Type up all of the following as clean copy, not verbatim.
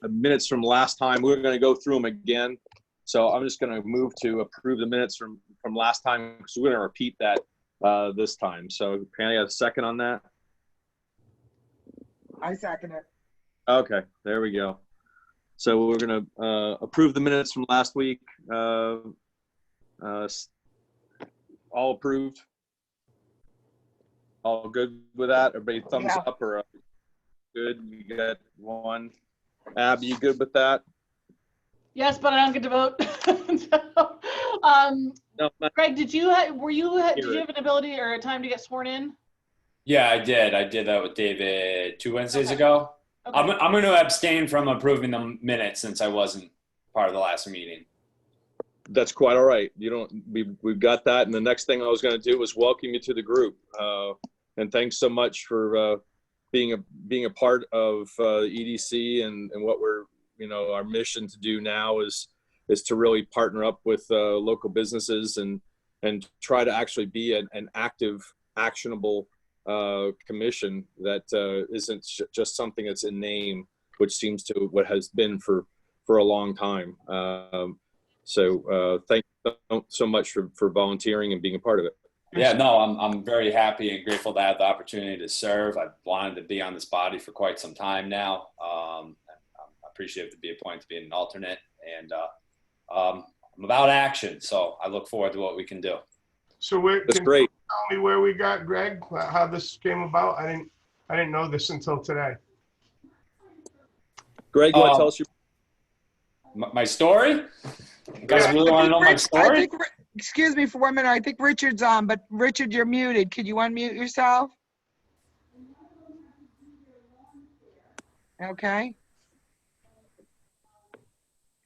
minutes from last time. We're going to go through them again. So I'm just going to move to approve the minutes from last time, because we're going to repeat that this time. So can I have a second on that? I second it. Okay, there we go. So we're going to approve the minutes from last week. All approved? All good with that? Everybody thumbs up or good? You got one. Abby, you good with that? Yes, but I don't get to vote. No, Greg, did you have an ability or a time to get sworn in? Yeah, I did. I did that with David 2 Wednesdays ago. Okay. I'm going to abstain from approving the minutes since I wasn't part of the last meeting. That's quite all right. We've got that. And the next thing I was going to do was welcome you to the group. And thanks so much for being a part of EDC and what we're, our mission to do now is to really partner up with local businesses and try to actually be an active, actionable commission that isn't just something that's in name, which seems to what has been for a long time. So thank you so much for volunteering and being a part of it. Yeah, no, I'm very happy and grateful to have the opportunity to serve. I've wanted to be on this body for quite some time now. I'm appreciative to be appointed to be an alternate, and I'm about action, so I look forward to what we can do. So that's great. Tell me where we got, Greg, how this came about. I didn't know this until today. Greg, you want to tell us my story? You guys really want to know my story? Excuse me for 1 minute. I think Richard's on, but Richard, you're muted. Could you unmute yourself? Okay.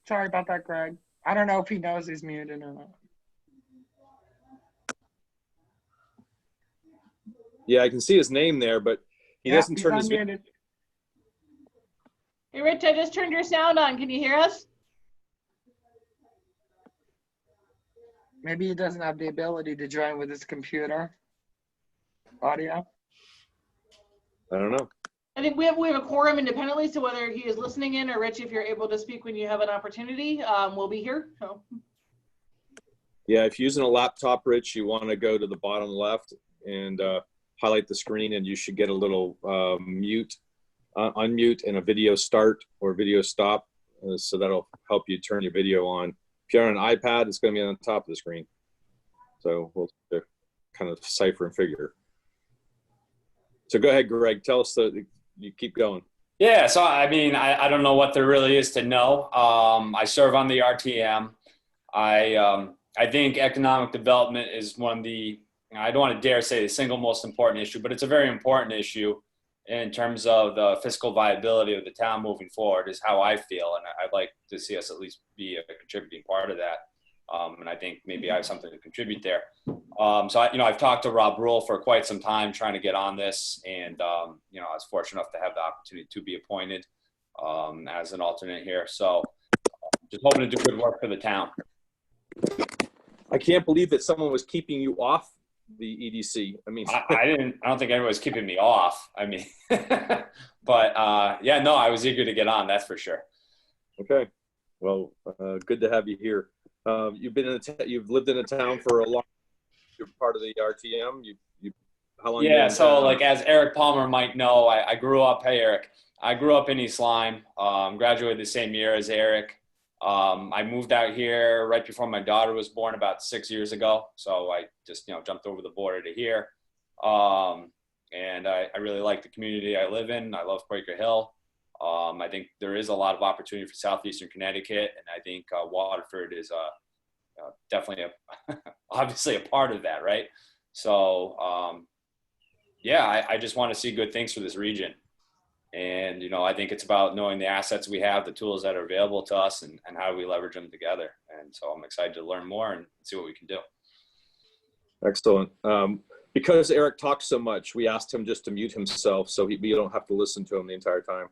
Sorry about that, Greg. I don't know if he knows he's muted or not. Yeah, I can see his name there, but he doesn't turn his video. Hey, Rich, I just turned your sound on. Can you hear us? Maybe he doesn't have the ability to join with his computer audio. I don't know. I think we have a quorum independently, so whether he is listening in or Rich, if you're able to speak when you have an opportunity, we'll be here. So. Yeah, if you're using a laptop, Rich, you want to go to the bottom left and highlight the screen, and you should get a little unmute and a video start or video stop. So that'll help you turn your video on. If you're on an iPad, it's going to be on the top of the screen. So we'll kind of cipher and figure. So go ahead, Greg. Tell us you keep going. Yeah, so I mean, I don't know what there really is to know. I serve on the RTM. I think economic development is one of the, I don't want to dare say the single most important issue, but it's a very important issue in terms of the fiscal viability of the town moving forward is how I feel. And I'd like to see us at least be a contributing part of that. And I think maybe I have something to contribute there. So I've talked to Rob Rule for quite some time trying to get on this. And, I was fortunate enough to have the opportunity to be appointed as an alternate here. So just hoping to do good work for the town. I can't believe that someone was keeping you off the EDC. I mean, I don't think anyone was keeping me off. I mean, but yeah, no, I was eager to get on. That's for sure. Okay. Well, good to have you here. You've lived in a town for a long. You're part of the RTM. How long? Yeah. So like as Eric Palmer might know, I grew up. Hey, Eric. I grew up in East Lyme. Graduated the same year as Eric. I moved out here right before my daughter was born about 6 years ago. So I just, jumped over the border to here. And I really like the community I live in. I love Quaker Hill. I think there is a lot of opportunity for Southeastern Connecticut. And I think Waterford is definitely obviously a part of that, right? So, yeah, I just want to see good things for this region. And, I think it's about knowing the assets we have, the tools that are available to us, and how do we leverage them together. And so I'm excited to learn more and see what we can do. Excellent. Because Eric talks so much, we asked him just to mute himself so we don't have to listen to him the entire time.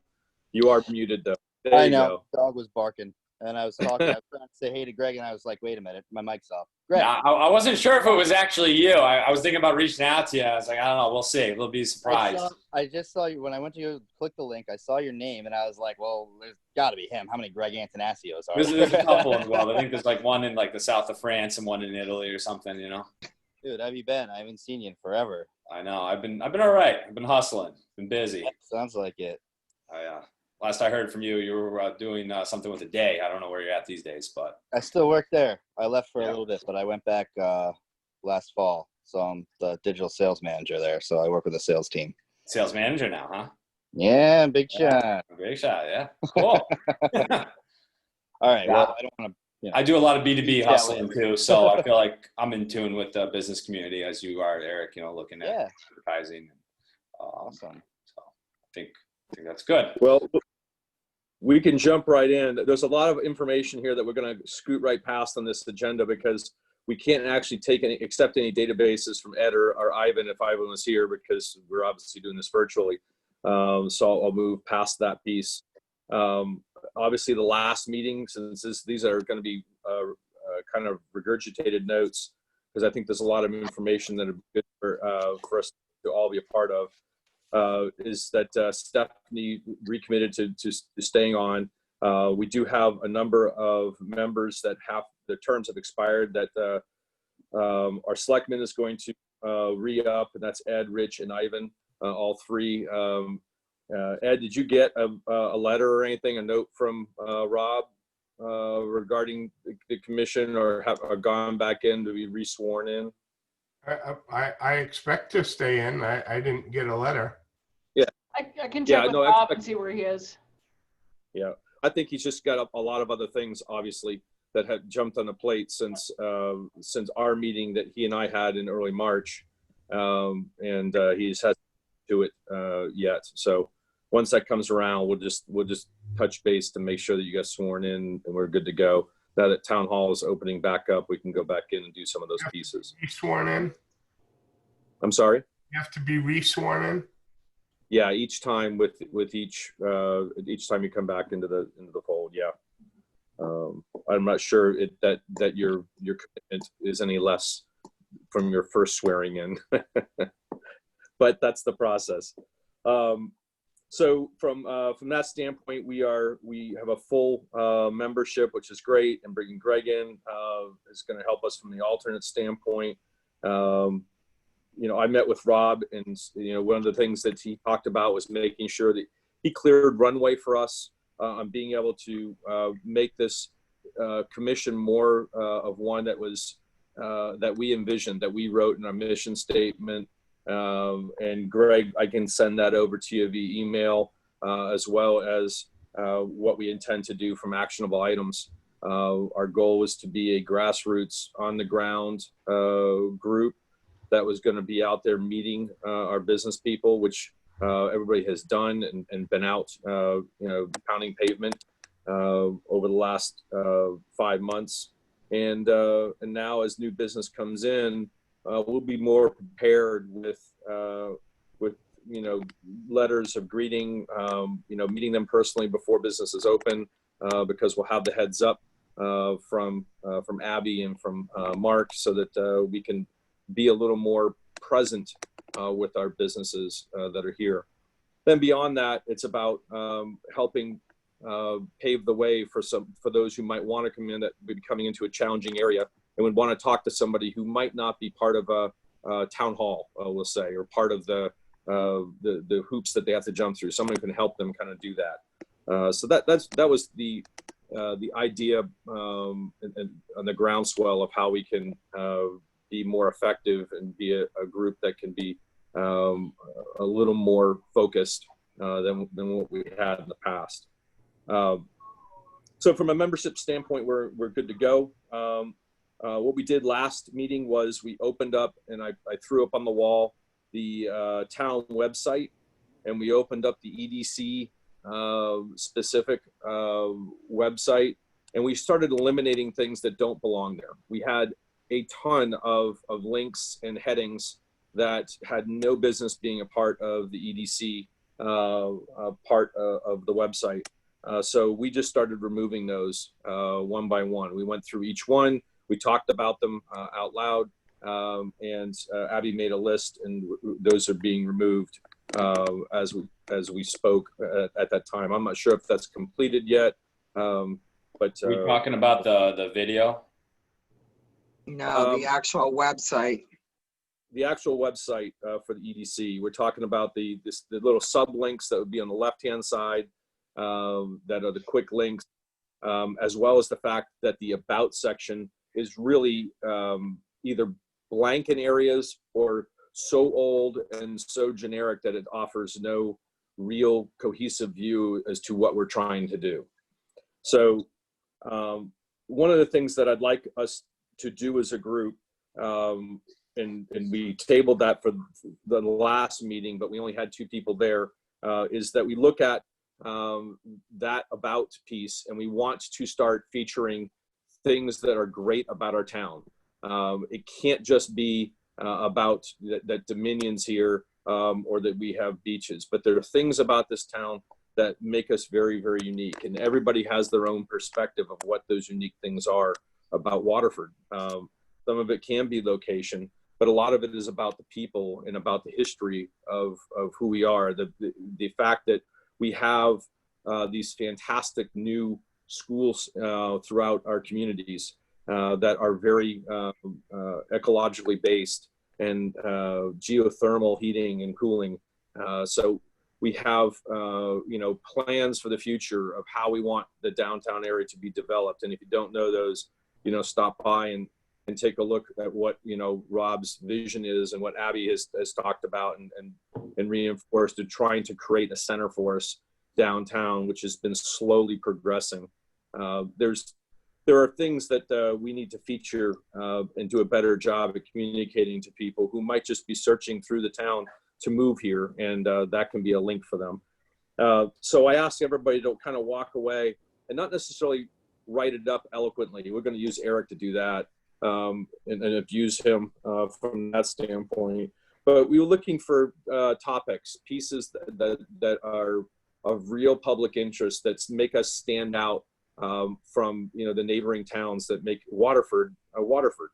You are muted, though. I know. Dog was barking. and I was talking. I was trying to say hey to Greg, and I was like, wait a minute, my mic's off. Greg. Yeah, I wasn't sure if it was actually you. I was thinking about reaching out to you. I was like, I don't know. We'll see. We'll be surprised. I just saw you when I went to click the link. I saw your name, and I was like, well, there's got to be him. How many Greg Antanasios are there? There's a couple involved. I think there's like one in like the south of France and one in Italy or something, you know. Dude, how have you been? I haven't seen you in forever. I know. I've been all right. I've been hustling. Been busy. Sounds like it. Last I heard from you, you were doing something with a day. I don't know where you're at these days, but I still work there. I left for a little bit, but I went back last fall. So I'm the digital sales manager there. So I work with the sales team. Sales manager now, huh? Yeah, big shot. Big shot, yeah. Cool. All right. Well, I don't want to. I do a lot of B2B hustling too, so I feel like I'm in tune with the business community as you are, Eric. You know, looking at advertising. Awesome. So I think that's good. Well, we can jump right in. There's a lot of information here that we're going to scoot right past on this agenda because we can't actually accept any databases from Ed or Ivan if Ivan was here because we're obviously doing this virtually. So I'll move past that piece. Obviously, the last meeting, since these are going to be kind of regurgitated notes, because I think there's a lot of information that are good for us to all be a part of. Is that Stephanie recommitted to staying on. We do have a number of members that have their terms have expired that our selectman is going to re-up, and that's Ed, Rich, and Ivan, all three. Ed, did you get a letter or anything, a note from Rob regarding the commission, or have gone back in to be re-sworn in? I expect to stay in. I didn't get a letter. I can check with Rob and see where he is. Yeah, I think he's just got a lot of other things, obviously, that have jumped on the plate since our meeting that he and I had in early March, and he's had to do it yet. So once that comes around, we'll just touch base to make sure that you got sworn in and we're good to go. Now that town hall is opening back up, we can go back in and do some of those pieces. Be sworn in. I'm sorry? You have to be re-sworn in. Yeah, each time with each time you come back into the fold. Yeah. I'm not sure that your commitment is any less from your first swearing in, but that's the process. So from that standpoint, we have a full membership, which is great, and bringing Greg in is going to help us from the alternate standpoint. I met with Rob, and one of the things that he talked about was making sure that he cleared runway for us on being able to make this commission more of one that was that we envisioned, that we wrote in our mission statement. And Greg, I can send that over to you via email, as well as what we intend to do from actionable items. Our goal was to be a grassroots, on the ground group that was going to be out there meeting our business people, which everybody has done and been out, pounding pavement over the last 5 months. And now as new business comes in, we'll be more prepared with letters of greeting, meeting them personally before business is open, because we'll have the heads up from Abby and from Mark, so that we can be a little more present with our businesses that are here. Then beyond that, it's about helping pave the way for those who might want to come in, that would be coming into a challenging area and would want to talk to somebody who might not be part of a town hall, we'll say, or part of the hoops that they have to jump through. Someone who can help them kind of do that. So that was the idea and on the groundswell of how we can be more effective and be a group that can be a little more focused than what we had in the past. So from a membership standpoint, we're good to go. What we did last meeting was we opened up, and I threw up on the wall the town website, and we opened up the EDC specific website, and we started eliminating things that don't belong there. We had a ton of links and headings that had no business being a part of the EDC part of the website. So we just started removing those one by one. We went through each one. We talked about them out loud, and Abby made a list, and those are being removed as we spoke at that time. I'm not sure if that's completed yet, but Are we talking about the video? No, the actual website. the actual website for the EDC. We're talking about the little sub links that would be on the left-hand side, that are the quick links, as well as the fact that the about section is really either blank in areas or so old and so generic that it offers no real cohesive view as to what we're trying to do. So one of the things that I'd like us to do as a group, and we tabled that for the last meeting, but we only had 2 people there, is that we look at that about piece, and we want to start featuring things that are great about our town. It can't just be about that Dominion's here, or that we have beaches, but there are things about this town that make us very, very unique, and everybody has their own perspective of what those unique things are about Waterford. Some of it can be location, but a lot of it is about the people and about the history of who we are. The fact that we have these fantastic new schools throughout our communities that are very ecologically based, and geothermal heating and cooling. So we have plans for the future of how we want the downtown area to be developed. And if you don't know those, stop by and take a look at what Rob's vision is and what Abby has talked about and reinforced, and trying to create a center for us downtown, which has been slowly progressing. There are things that we need to feature and do a better job at communicating to people who might just be searching through the town to move here, and that can be a link for them. So I asked everybody to kind of walk away and not necessarily write it up eloquently. We're going to use Eric to do that, and abuse him from that standpoint. But we were looking for topics, pieces that are of real public interest, that make us stand out from the neighboring towns that make Waterford a Waterford.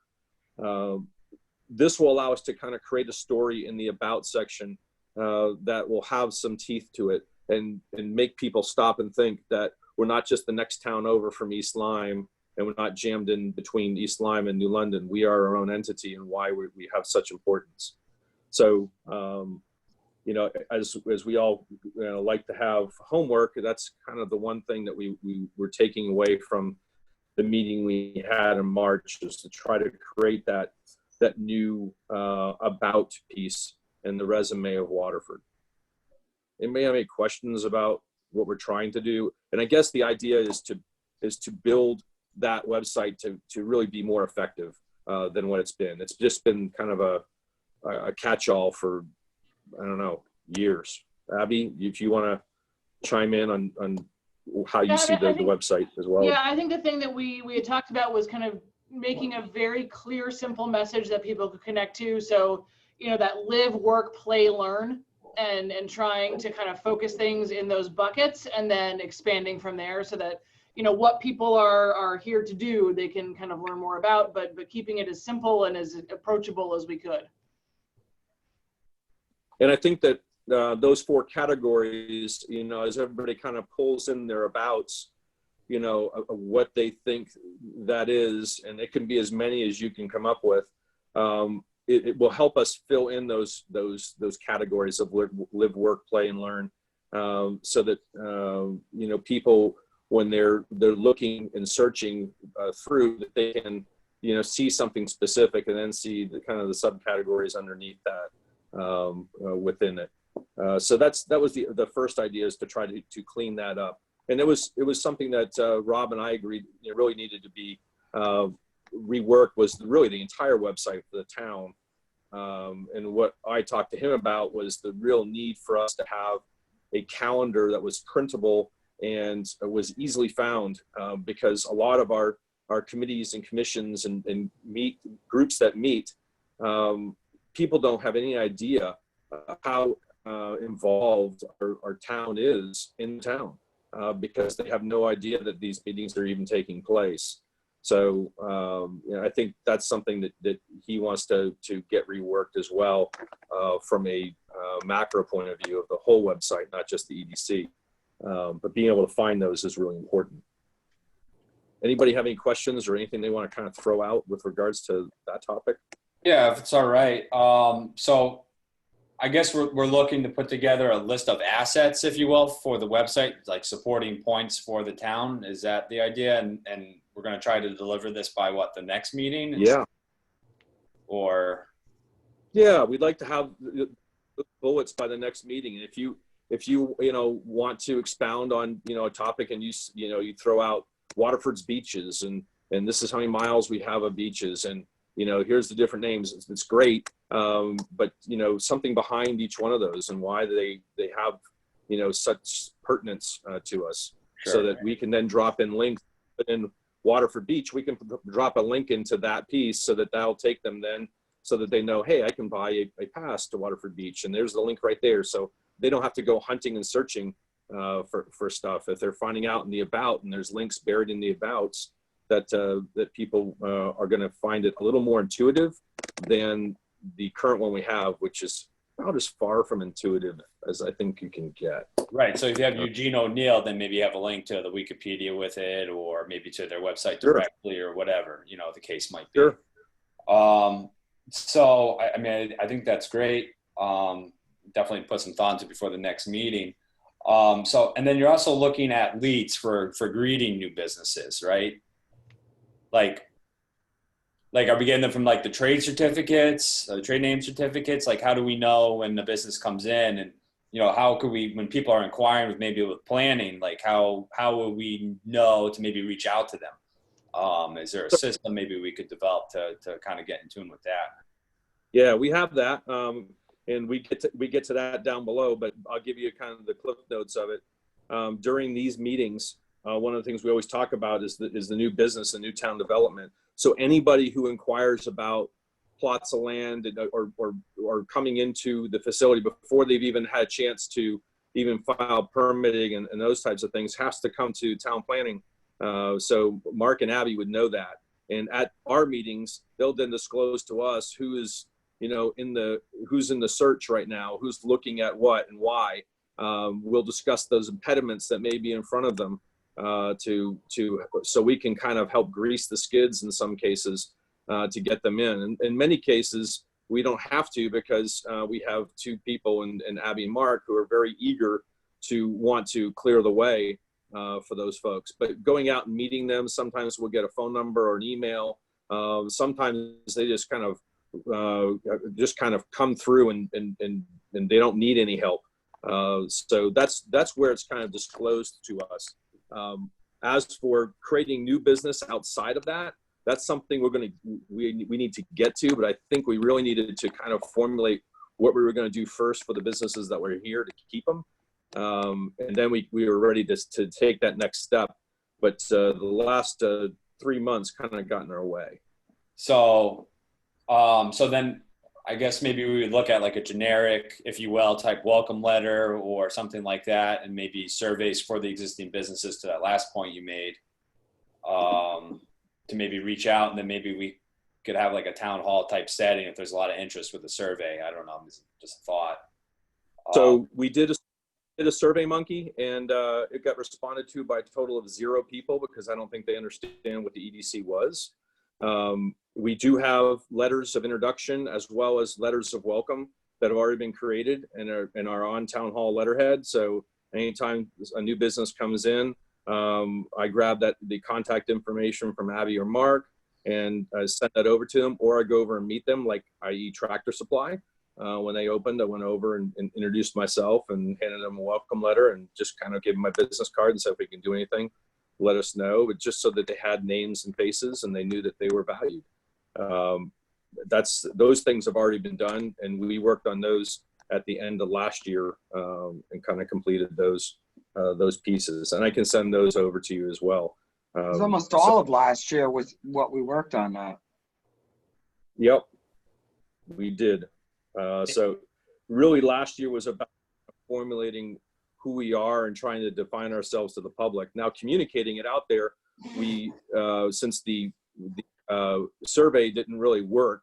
This will allow us to kind of create a story in the about section that will have some teeth to it, and make people stop and think that we're not just the next town over from East Lyme, and we're not jammed in between East Lyme and New London. We are our own entity, and why we have such importance. So, as we all like to have homework, that's kind of the one thing that we were taking away from the meeting we had in March, is to try to create that new about piece in the resume of Waterford. Anybody have any questions about what we're trying to do? And I guess the idea is to build that website to really be more effective than what it's been. It's just been kind of a catch-all for, I don't know, years. Abby, if you want to chime in on how you see the website as well. Yeah, I think the thing that we had talked about was kind of making a very clear, simple message that people could connect to. So, that live, work, play, learn, and trying to kind of focus things in those buckets, and then expanding from there, so that what people are here to do, they can kind of learn more about, but keeping it as simple and as approachable as we could. And I think that those 4 categories, as everybody kind of pulls in their abouts, what they think that is, and it can be as many as you can come up with. It will help us fill in those categories of live, work, play, and learn, so that people, when they're looking and searching through, that they can see something specific, and then see the kind of the subcategories underneath that within it. So that was the first idea, is to try to clean that up. And it was something that Rob and I agreed really needed to be reworked, was really the entire website for the town. And what I talked to him about was the real need for us to have a calendar that was printable and was easily found, because a lot of our committees and commissions and groups that meet, people don't have any idea how involved our town is in town. because they have no idea that these meetings are even taking place. So I think that's something that he wants to get reworked as well, from a macro point of view of the whole website, not just the EDC. But being able to find those is really important. Anybody have any questions or anything they want to kind of throw out with regards to that topic? Yeah, if it's all right. So I guess we're looking to put together a list of assets, if you will, for the website, like supporting points for the town. Is that the idea? And we're going to try to deliver this by what, the next meeting? Yeah. Or? Yeah, we'd like to have the bullets by the next meeting. And if you want to expound on, a topic, and you throw out Waterford's beaches, and this is how many miles we have of beaches, and here's the different names. It's great, but something behind each one of those and why they have such pertinence to us, Sure. so that we can then drop in links. But in Waterford Beach, we can drop a link into that piece, so that that'll take them then, so that they know, hey, I can buy a pass to Waterford Beach, and there's the link right there. So they don't have to go hunting and searching for stuff. If they're finding out in the about, and there's links buried in the abouts, that people are going to find it a little more intuitive than the current one we have, which is about as far from intuitive as I think you can get. Right. So if you have Eugene O'Neill, then maybe you have a link to the Wikipedia with it, or maybe to their website directly, or whatever, the case might be. Sure. So, I mean, I think that's great. Definitely put some thought into before the next meeting. And then you're also looking at leads for greeting new businesses, right? Like, are we getting them from like the trade certificates, trade name certificates? Like, how do we know when the business comes in? And, how could we, when people are inquiring with planning, like how will we know to maybe reach out to them? Is there a system maybe we could develop to kind of get in tune with that? Yeah, we have that. And we get to that down below, but I'll give you kind of the cliff notes of it. During these meetings, one of the things we always talk about is the new business and new town development. So anybody who inquires about plots of land or coming into the facility before they've even had a chance to even file permitting and those types of things has to come to town planning. So Mark and Abby would know that. And at our meetings, they'll then disclose to us who is who's in the search right now, who's looking at what and why. We'll discuss those impediments that may be in front of them, so we can kind of help grease the skids in some cases to get them in. And in many cases, we don't have to, because we have two people in Abby and Mark who are very eager to want to clear the way for those folks. But going out and meeting them, sometimes we'll get a phone number or an email. Sometimes they just kind of come through and they don't need any help. So that's where it's kind of disclosed to us. As for creating new business outside of that, that's something we need to get to, but I think we really needed to kind of formulate what we were going to do first for the businesses that were here to keep them. And then we were ready to take that next step. But the last 3 months kind of got in our way. So then I guess maybe we would look at like a generic, if you will, type welcome letter or something like that, and maybe surveys for the existing businesses, to that last point you made, to maybe reach out, and then maybe we could have like a town hall type setting if there's a lot of interest with the survey. I don't know, just a thought. So we did a survey monkey, and it got responded to by a total of 0 people, because I don't think they understand what the EDC was. We do have letters of introduction as well as letters of welcome that have already been created and are on town hall letterhead. So anytime a new business comes in, I grab the contact information from Abby or Mark and send that over to them, or I go over and meet them, like i.e. Tractor Supply. When they opened, I went over and introduced myself and handed them a welcome letter and just kind of gave them my business card and said, if we can do anything, let us know. But just so that they had names and faces and they knew that they were valued. Those things have already been done, and we worked on those at the end of last year and kind of completed those pieces. And I can send those over to you as well. Almost all of last year was what we worked on that. Yep, we did. So really last year was about formulating who we are and trying to define ourselves to the public. Now, communicating it out there, we since the survey didn't really work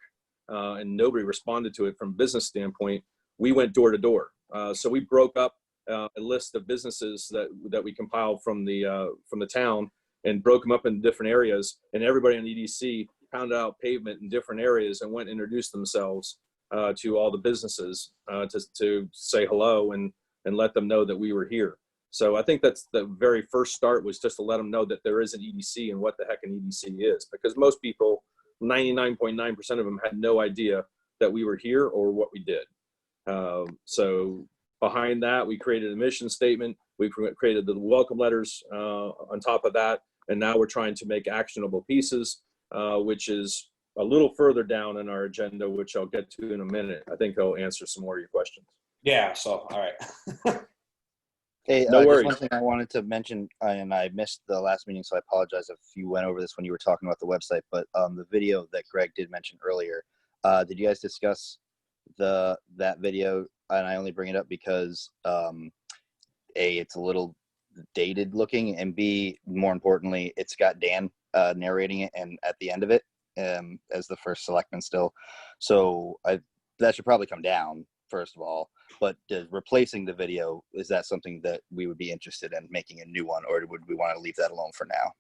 and nobody responded to it from a business standpoint, we went door to door. So we broke up a list of businesses that we compiled from the town and broke them up in different areas, and everybody on EDC pounded out pavement in different areas and went and introduced themselves to all the businesses to say hello and let them know that we were here. So I think that's the very first start, was just to let them know that there is an EDC and what the heck an EDC is, because most people, 99.9% of them, had no idea that we were here or what we did. So behind that, we created a mission statement. We created the welcome letters on top of that. And now we're trying to make actionable pieces, which is a little further down in our agenda, which I'll get to in a minute. I think I'll answer some more of your questions. Yeah, so, all right. Hey, No worries. just one thing I wanted to mention, and I missed the last meeting, so I apologize if you went over this when you were talking about the website, but the video that Greg did mention earlier, did you guys discuss that video? And I only bring it up because A, it's a little dated looking, and B, more importantly, it's got Dan narrating it and at the end of it as the first selectman still. So that should probably come down, first of all. But replacing the video, is that something that we would be interested in making a new one, or would we want to leave that alone for now?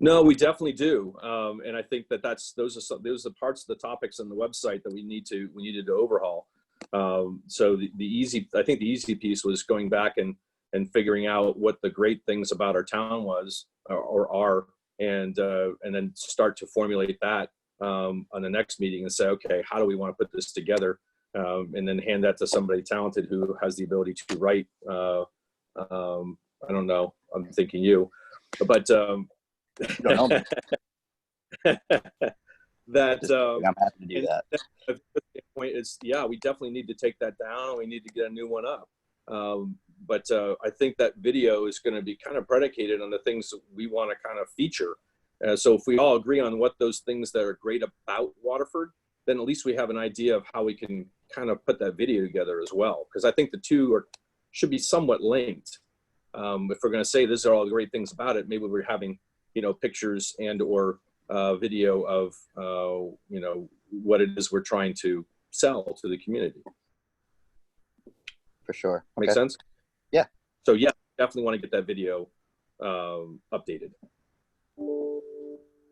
No, we definitely do, and I think that those are parts of the topics on the website that we needed to overhaul. So I think the easy piece was going back and figuring out what the great things about our town was or are, and then start to formulate that on the next meeting and say, okay, how do we want to put this together? And then hand that to somebody talented who has the ability to write. I don't know. I'm thinking you, but You don't know me. that I'm happy to do that. The point is, yeah, we definitely need to take that down. We need to get a new one up. But I think that video is going to be kind of predicated on the things that we want to kind of feature. So if we all agree on what those things that are great about Waterford, then at least we have an idea of how we can kind of put that video together as well. Because I think the two should be somewhat linked. If we're going to say these are all the great things about it, maybe we're having, pictures and or video of, what it is we're trying to sell to the community. For sure. Make sense? Yeah. So yeah, definitely want to get that video updated.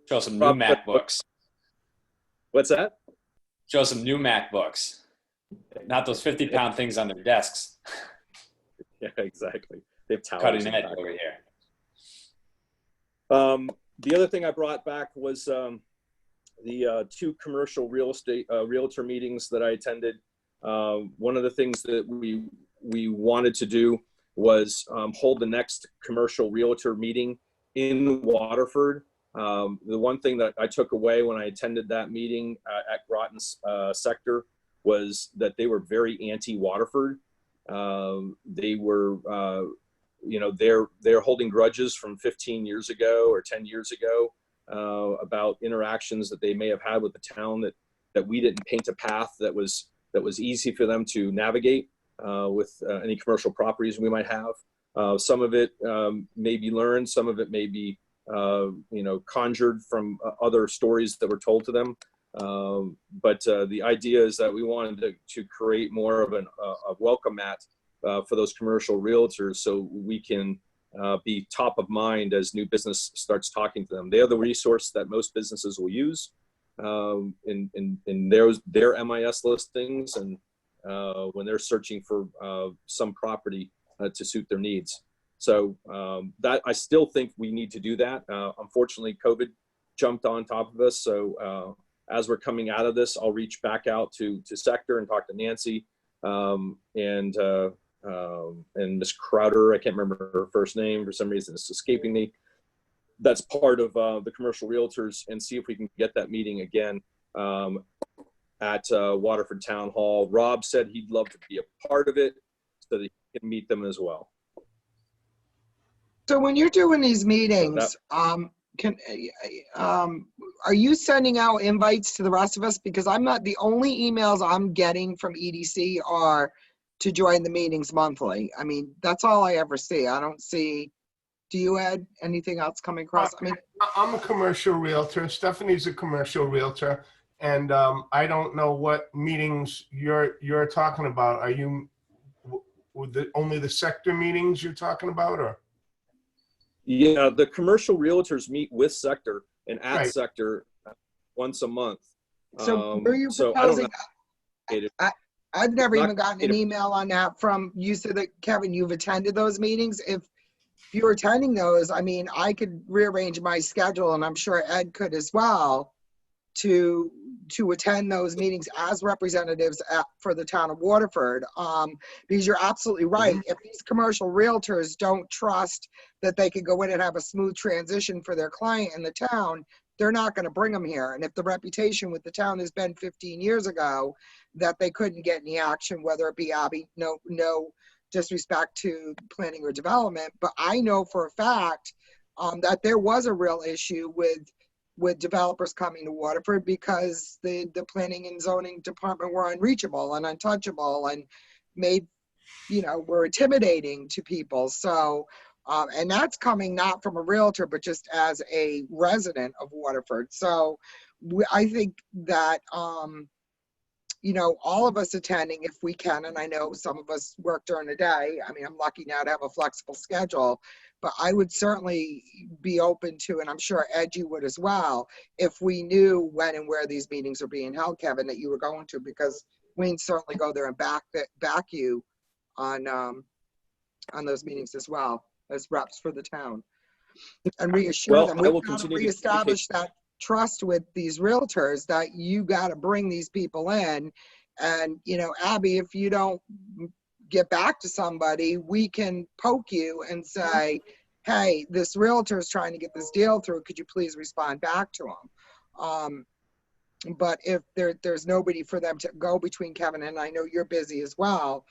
Show some new MacBooks. What's that? Show some new MacBooks. Not those 50-pound things on their desks. Yeah, exactly. They have towers. Cutting edge over here. The other thing I brought back was the two commercial realtor meetings that I attended. One of the things that we wanted to do was hold the next commercial realtor meeting in Waterford. The one thing that I took away when I attended that meeting at Groton's sector was that they were very anti-Waterford. They were, they're holding grudges from 15 years ago or 10 years ago about interactions that they may have had with the town that we didn't paint a path that was easy for them to navigate with any commercial properties we might have. Some of it may be learned, some of it may be conjured from other stories that were told to them. But the idea is that we wanted to create more of a welcome mat for those commercial realtors, so we can be top of mind as new business starts talking to them. They are the resource that most businesses will use in their MIS listings and when they're searching for some property to suit their needs. So that I still think we need to do that. Unfortunately, COVID jumped on top of us. So as we're coming out of this, I'll reach back out to sector and talk to Nancy and Miss Crowder. I can't remember her first name for some reason; it's escaping me. That's part of the commercial realtors, and see if we can get that meeting again at Waterford Town Hall. Rob said he'd love to be a part of it so that he can meet them as well. So when you're doing these meetings, are you sending out invites to the rest of us? Because I'm not, the only emails I'm getting from EDC are to join the meetings monthly. I mean, that's all I ever see. I don't see, do you, Ed, anything else coming across? I mean, I'm a commercial realtor. Stephanie's a commercial realtor. And I don't know what meetings you're talking about. Are you with only the sector meetings you're talking about, or? Yeah, the commercial realtors meet with sector and at Right. sector once a month. so were you So I don't proposing, know. I've never Not even gotten an email on that from, you said that, Kevin, you've attended those meetings. If you're attending those, I mean, I could rearrange my schedule, and I'm sure Ed could as well, to attend those meetings as representatives for the town of Waterford. Because you're absolutely right. If these commercial realtors don't trust that they could go in and have a smooth transition for their client in the town, they're not going to bring them here. And if the reputation with the town has been 15 years ago that they couldn't get any action, whether it be Abby, no disrespect to planning or development, but I know for a fact that there was a real issue with developers coming to Waterford because the planning and zoning department were unreachable and untouchable and made, were intimidating to people. So, and that's coming not from a realtor, but just as a resident of Waterford. So I think that, all of us attending, if we can, and I know some of us work during the day. I mean, I'm lucky now to have a flexible schedule, but I would certainly be open to, and I'm sure Ed, you would as well, if we knew when and where these meetings are being held, Kevin, that you were going to, because we can certainly go there and back you on those meetings as well as reps for the town and reassure Well, them. I We've will got to continue to reestablish that trust with these realtors that you got to bring these people in. And, Abby, if you don't get back to somebody, we can poke you and say, hey, this realtor is trying to get this deal through. Could you please respond back to them? But if there's nobody for them to go between, Kevin, and I know you're busy as well,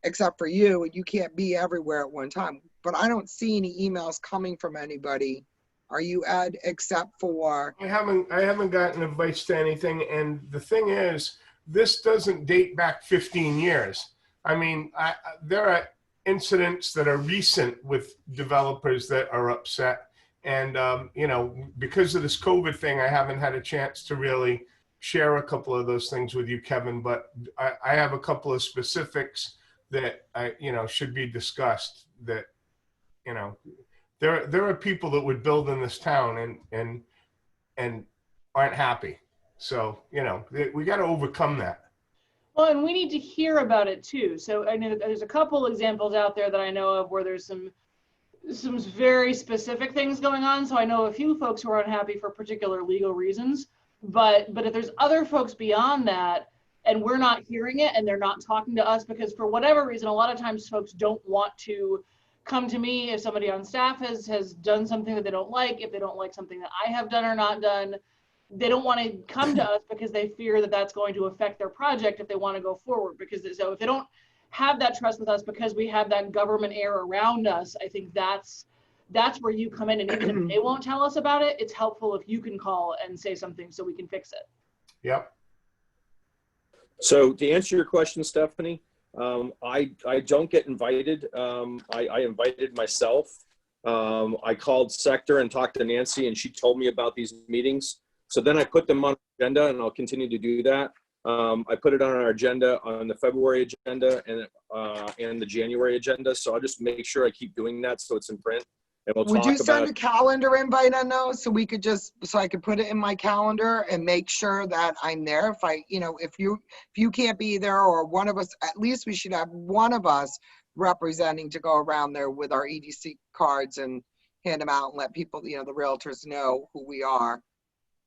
except for you, and you can't be everywhere at one time. But I don't see any emails coming from anybody. Are you, Ed, except for? I haven't gotten advice to anything. And the thing is, this doesn't date back 15 years. I mean, there are incidents that are recent with developers that are upset. And, because of this COVID thing, I haven't had a chance to really share a couple of those things with you, Kevin, but I have a couple of specifics that should be discussed that, there are people that would build in this town and aren't happy. So, we got to overcome that. Well, and we need to hear about it too. So I know there's a couple examples out there that I know of where there's some very specific things going on. So I know a few folks who are unhappy for particular legal reasons, but if there's other folks beyond that and we're not hearing it and they're not talking to us because for whatever reason, a lot of times folks don't want to come to me if somebody on staff has done something that they don't like, if they don't like something that I have done or not done. They don't want to come to us because they fear that that's going to affect their project if they want to go forward. Because so if they don't have that trust with us because we have that government air around us, I think that's where you come in. And even if they won't tell us about it, it's helpful if you can call and say something so we can fix it. Yep. So to answer your question, Stephanie, I don't get invited. I invited myself. I called Sector and talked to Nancy, and she told me about these meetings. So then I put them on the agenda, and I'll continue to do that. I put it on our agenda, on the February agenda, and the January agenda. So I'll just make sure I keep doing that so it's in print. And we'll Would talk you send about a calendar invite on those so I could put it in my calendar and make sure that I'm there? If you can't be there, or one of us, at least we should have one of us representing to go around there with our EDC cards and hand them out and let people, the realtors know who we are.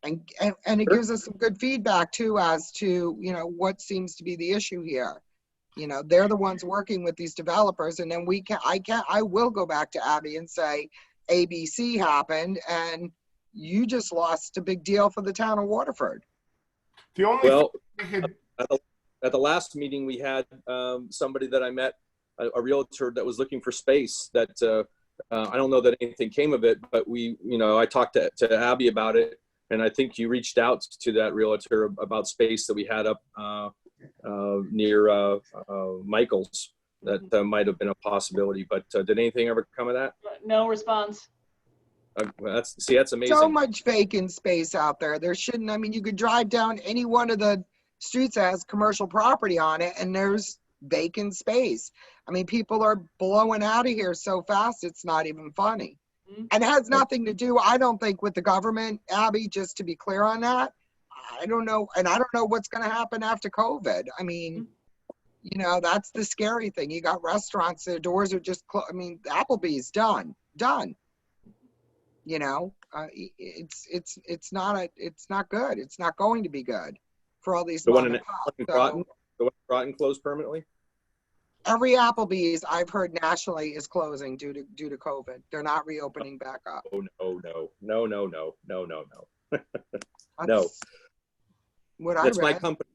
And it gives us some good feedback too as to, what seems to be the issue here. They're the ones working with these developers, and then I will go back to Abby and say, ABC happened and you just lost a big deal for the town of Waterford. The only at the last meeting we had somebody that I met, a realtor that was looking for space that I don't know that anything came of it, but I talked to Abby about it. And I think you reached out to that realtor about space that we had up near Michael's that might have been a possibility. But did anything ever come of that? No response. That's amazing. So much vacant space out there. There shouldn't, I mean, you could drive down any one of the streets that has commercial property on it and there's vacant space. I mean, people are blowing out of here so fast, it's not even funny. And it has nothing to do, I don't think, with the government, Abby, just to be clear on that. I don't know. And I don't know what's going to happen after COVID. I mean, you know, that's the scary thing. You got restaurants, their doors are just closed. I mean, Applebee's done. You know, it's not good. It's not going to be good for all these. The one in Groton closed permanently. Every Applebee's I've heard nationally is closing due to COVID. They're not reopening back up. Oh no. That's No. What I That's read. my company.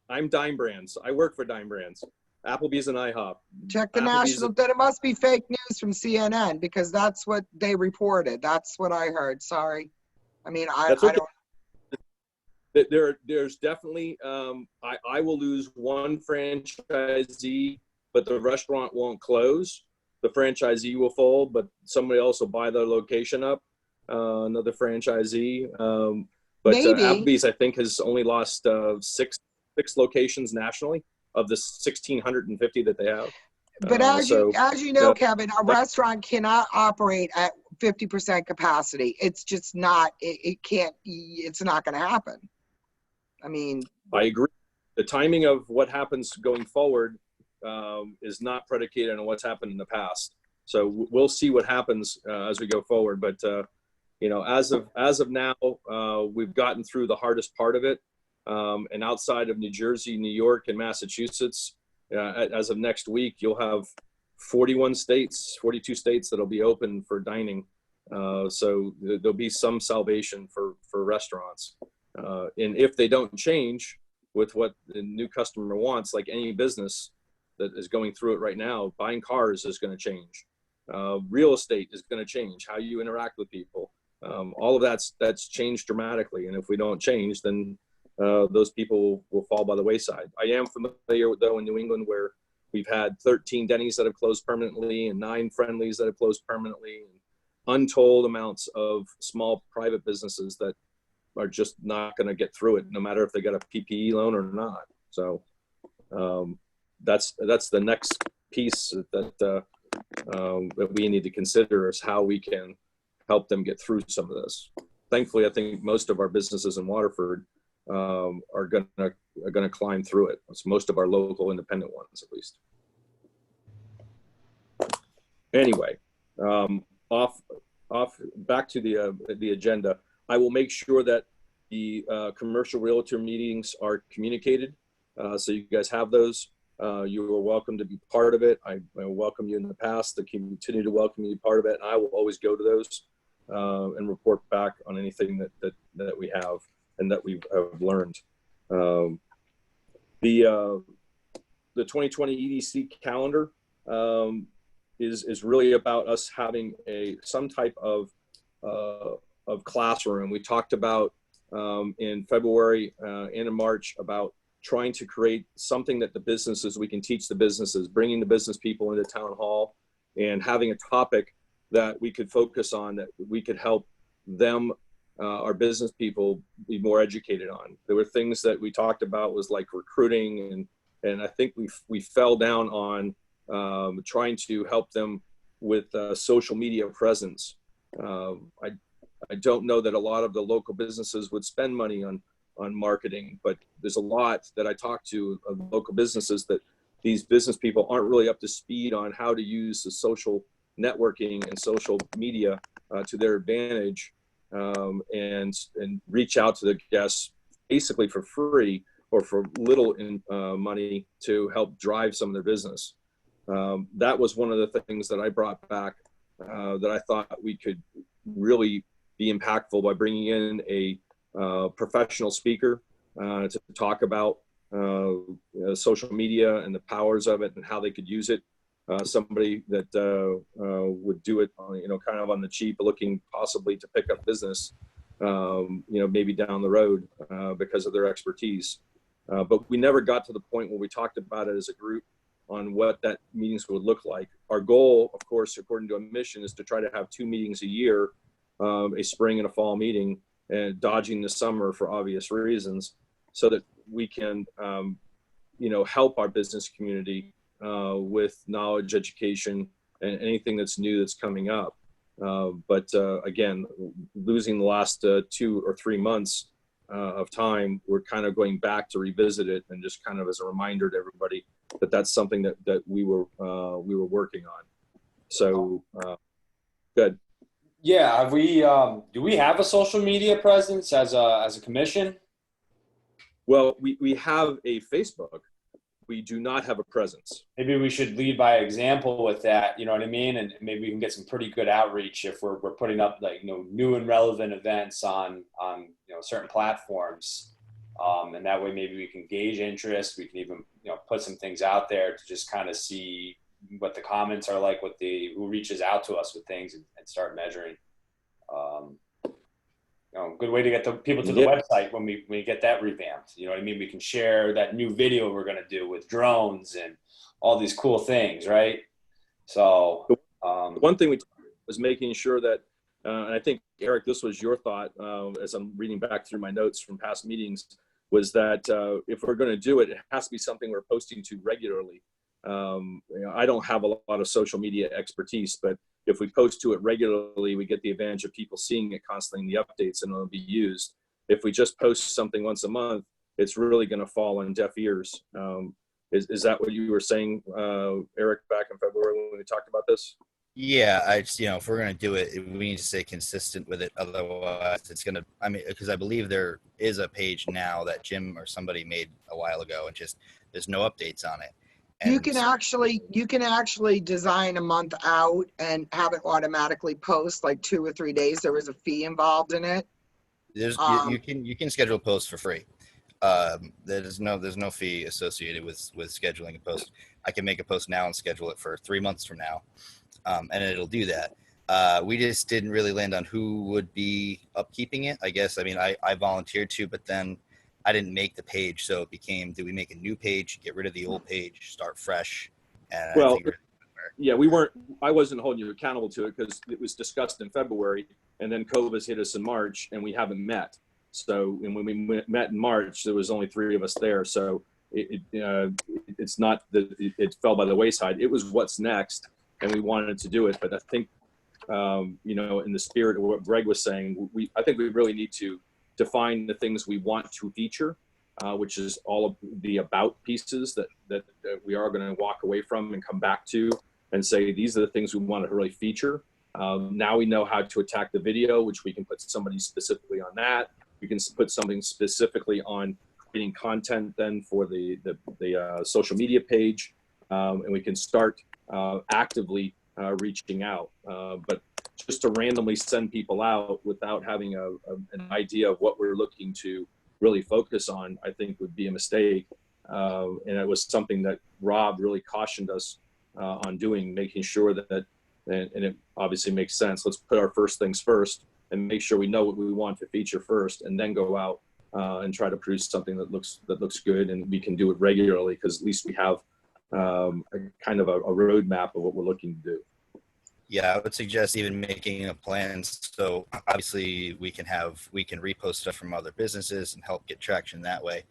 I'm Dime Brands. I work for Dime Brands. Applebee's and IHOP. Check the Applebee's national. Then it must be fake news from CNN because that's what they reported. That's what I heard. Sorry. I mean, I don't. There's definitely. I will lose one franchisee, but the restaurant won't close. The franchisee will fold, but somebody else will buy their location up. Another franchisee. But Applebee's, I think, has only lost six locations nationally of the 1,650 that they have. But as you know, Kevin, a restaurant cannot operate at 50% capacity. It's just not. It can't. It's not going to happen. I mean, I agree. The timing of what happens going forward is not predicated on what's happened in the past. So we'll see what happens as we go forward. But you know, as of now, we've gotten through the hardest part of it. And outside of New Jersey, New York, and Massachusetts, as of next week, you'll have 42 states that'll be open for dining. So there'll be some salvation for restaurants. And if they don't change with what the new customer wants, like any business that is going through it right now, buying cars is going to change. Real estate is going to change. How you interact with people. All of that's changed dramatically. And if we don't change, then those people will fall by the wayside. I am familiar with, though, in New England, where we've had 13 Denny's that have closed permanently and 9 Friendlies that have closed permanently, and untold amounts of small private businesses that are just not going to get through it, no matter if they got a PPE loan or not. So that's the next piece that we need to consider, is how we can help them get through some of this. Thankfully, I think most of our businesses in Waterford are gonna climb through it. It's most of our local independent ones, at least. Anyway, back to the agenda. I will make sure that the commercial realtor meetings are communicated, so you guys have those. You are welcome to be part of it. I welcome you in the past. To continue to welcome you part of it. And I will always go to those and report back on anything that we have and that we have learned. The 2020 EDC calendar is really about us having some type of classroom. We talked about in February and in March about trying to create something that we can teach the businesses, bringing the business people into town hall and having a topic that we could focus on, that we could help them, our business people, be more educated on. There were things that we talked about, was like recruiting, and I think we fell down on trying to help them with social media presence. I don't know that a lot of the local businesses would spend money on marketing, but there's a lot that I talk to of local businesses that these business people aren't really up to speed on how to use the social networking and social media to their advantage, and reach out to the guests basically for free or for little money to help drive some of their business. That was one of the things that I brought back that I thought we could really be impactful by bringing in a professional speaker to talk about social media and the powers of it and how they could use it. Somebody that would do it, kind of on the cheap, looking possibly to pick up business, maybe down the road because of their expertise. But we never got to the point where we talked about it as a group on what that meetings would look like. Our goal, of course, according to a mission, is to try to have 2 meetings a year, a spring and a fall meeting, and dodging the summer for obvious reasons, so that we can, help our business community with knowledge, education, and anything that's new that's coming up. But again, losing the last 2 or 3 months of time, we're kind of going back to revisit it, and just kind of as a reminder to everybody that that's something that we were working on. So good. Yeah, have we do we have a social media presence as a commission? Well, we have a Facebook. We do not have a presence. Maybe we should lead by example with that, you know what I mean? And maybe we can get some pretty good outreach if we're putting up, like, new and relevant events on certain platforms. And that way maybe we can gauge interest. We can even, put some things out there to just kind of see what the comments are like, who reaches out to us with things, and start measuring. Good way to get the people to the website when we get that revamped. You know what I mean? We can share that new video we're going to do with drones and all these cool things, right? So one thing we was making sure that, and I think, Eric, this was your thought as I'm reading back through my notes from past meetings, was that if we're going to do it, it has to be something we're posting to regularly. I don't have a lot of social media expertise, but if we post to it regularly, we get the advantage of people seeing it constantly in the updates, and it'll be used. If we just post something once a month, it's really going to fall on deaf ears. Is that what you were saying, Eric, back in February when we talked about this? Yeah, I just, if we're going to do it, we need to stay consistent with it. Otherwise, it's going to, because I believe there is a page now that Jim or somebody made a while ago, and just there's no updates on it. And you can actually design a month out and have it automatically post like 2 or 3 days. There was a fee involved in it. There's you can schedule posts for free. There's no fee associated with scheduling a post. I can make a post now and schedule it for 3 months from now, and it'll do that. We just didn't really land on who would be upkeeping it. I guess I volunteered to, but then I didn't make the page, so it became, do we make a new page, get rid of the old page, start fresh? And well, I wasn't holding you accountable to it because it was discussed in February, and then COVID hit us in March, and we haven't met. So, and when we met in March, there was only 3 of us there. So it's not that it fell by the wayside. It was what's next, and we wanted to do it. But I think, in the spirit of what Greg was saying, I think we really need to define the things we want to feature, which is all of the about pieces that we are going to walk away from and come back to and say, these are the things we want to really feature. Now we know how to attack the video, which we can put somebody specifically on that. We can put something specifically on creating content then for the social media page, and we can start actively reaching out. But just to randomly send people out without having an idea of what we're looking to really focus on, I think would be a mistake. And it was something that Rob really cautioned us on doing, making sure that, and it obviously makes sense, let's put our first things first and make sure we know what we want to feature first, and then go out and try to produce something that looks good, and we can do it regularly, because at least we have a kind of a roadmap of what we're looking to do. Yeah, I would suggest even making a plan. So obviously we can repost stuff from other businesses and help get traction that way,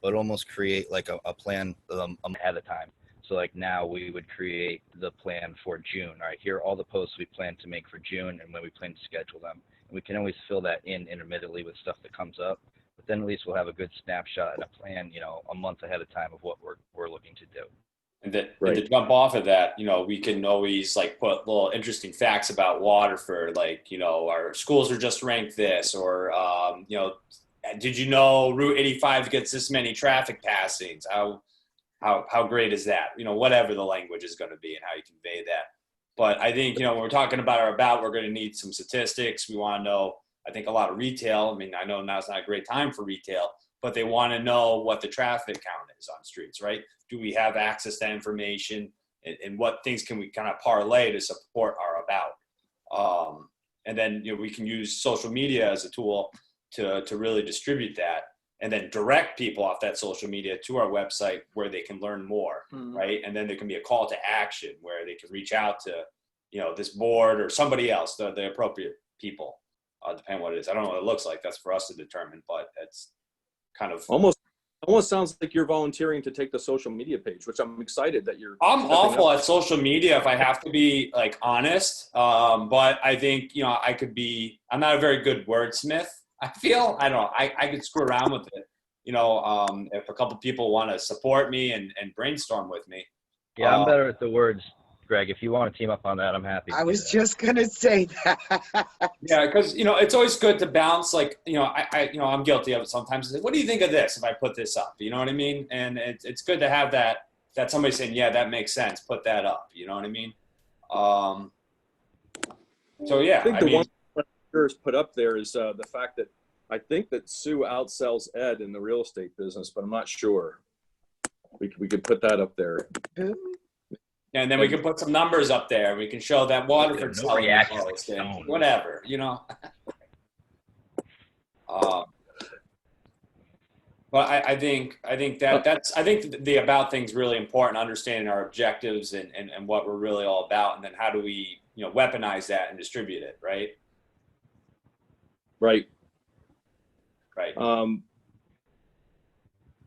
but almost create like a plan ahead of time. So like now we would create the plan for June. All right, here are all the posts we plan to make for June and when we plan to schedule them. And we can always fill that in intermittently with stuff that comes up, but then at least we'll have a good snapshot and a plan, a month ahead of time of what we're looking to do. And to jump off of that, we can always put little interesting facts about Waterford, our schools are just ranked this, or did you know Route 85 gets this many traffic passings? How great is that? Whatever the language is going to be and how you convey that. But I think when we're talking about we're going to need some statistics. We want to know. I think a lot of retail. I know now's not a great time for retail, but they want to know what the traffic count is on streets, right? Do we have access to information, and what things can we kind of parlay to support our about? And then we can use social media as a tool to really distribute that. and then direct people off that social media to our website where they can learn more, right? And then there can be a call to action where they can reach out to, you know, this board or somebody else, the appropriate people, depending on what it is. I don't know what it looks like. That's for us to determine, but it's kind of Almost sounds like you're volunteering to take the social media page, which I'm excited that you're. I'm awful up. at social media, if I have to be like honest. But I think, you know, I'm not a very good wordsmith. I feel, I don't know, I could screw around with it. You know, if a couple people want to support me and brainstorm with me. Yeah, I'm better at the words, Greg. If you want to team up on that, I'm happy. I was just gonna say that. Yeah, because, you know, it's always good to bounce, like, you know, I'm guilty of it sometimes. What do you think of this if I put this up? You know what I mean? And it's good to have that somebody saying, yeah, that makes sense. Put that up. You know what I mean? So, yeah. I think one put up there is the fact that I think that Sue outsells Ed in the real estate business, but I'm not sure. We could put that up there. And then we can put some numbers up there. We can show that Waterford's selling the most and whatever, you know. But I think the about thing's really important, understanding our objectives and what we're really all about, and then how do we, you know, weaponize that and distribute it, right? Right.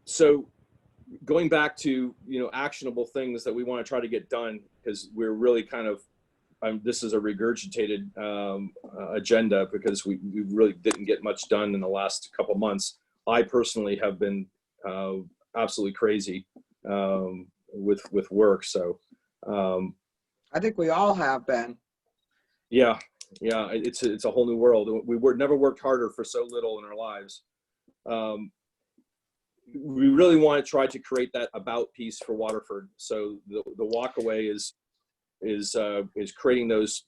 So going back to, you know, actionable things that we want to try to get done, because we're really kind of, this is a regurgitated agenda because we really didn't get much done in the last couple months. I personally have been absolutely crazy with work. So I think we all have been. Yeah, it's a whole new world. We never worked harder for so little in our lives. We really want to try to create that about piece for Waterford. So the walkaway is creating those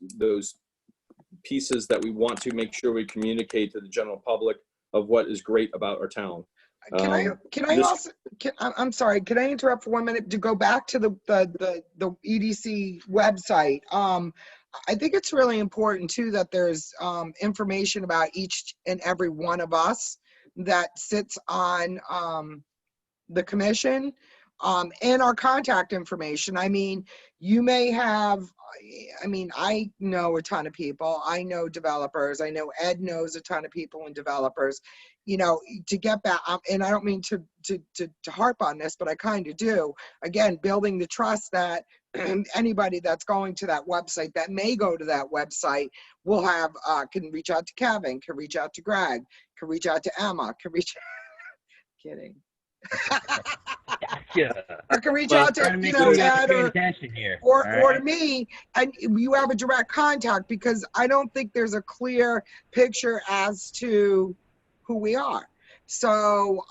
pieces that we want to make sure we communicate to the general public of what is great about our town. I'm sorry, can I interrupt for 1 minute to go back to the EDC website? I think it's really important too that there's information about each and every one of us that sits on the commission, and our contact information. I mean, you may have, I know a ton of people. I know developers. I know Ed knows a ton of people and developers. You know, to get back, and I don't mean to harp on this, but I kind of do. Again, building the trust that anybody that's going to that website, that may go to that website, will have, can reach out to Kevin, can reach out to Greg, can reach out to Emma, can reach, kidding. Gotcha. Or can reach out to, you know, Ed or right. to me, and you have a direct contact, because I don't think there's a clear picture as to who we are. So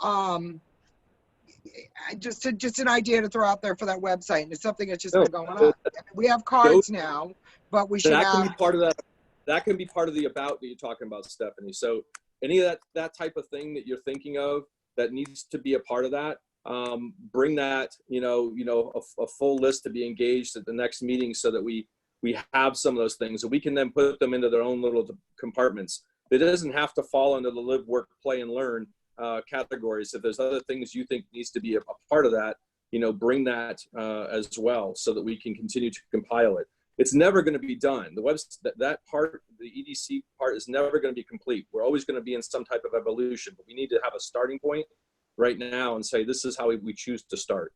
just an idea to throw out there for that website, and it's something that's just been going on. We have cards now, but we should can be part of that. That can be part of the about that you're talking about, Stephanie. So any of that type of thing that you're thinking of that needs to be a part of that, bring that, a full list to be engaged at the next meeting, so that we have some of those things, and we can then put them into their own little compartments. It doesn't have to fall under the live, work, play, and learn categories. If there's other things you think needs to be a part of that, bring that as well, so that we can continue to compile it. It's never going to be done. The that part, the EDC part, is never going to be complete. We're always going to be in some type of evolution, but we need to have a starting point right now and say, this is how we choose to start.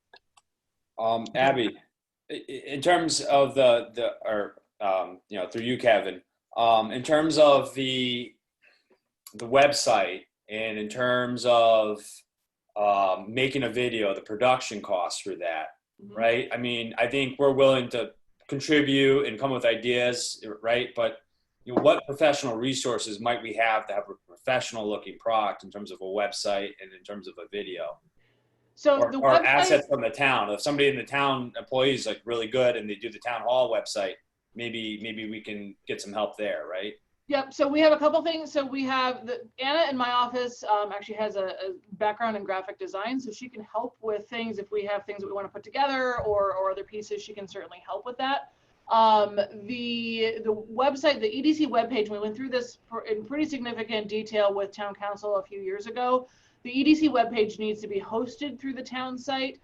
Abby, in terms of through you, Kevin, in terms of the website, and in terms of making a video, the production costs for that, right? I mean, I think we're willing to contribute and come with ideas, right? But what professional resources might we have to have a professional looking product in terms of a website and in terms of a video? So or, the or website, assets from the town. If somebody in the town employee is like really good and they do the town hall website, maybe we can get some help there, right? Yep. So we have a couple things. So we have Anna in my office actually has a background in graphic design, so she can help with things. If we have things that we want to put together or other pieces, she can certainly help with that. The website, the EDC webpage, we went through this in pretty significant detail with town council a few years ago. The EDC webpage needs to be hosted through the town site.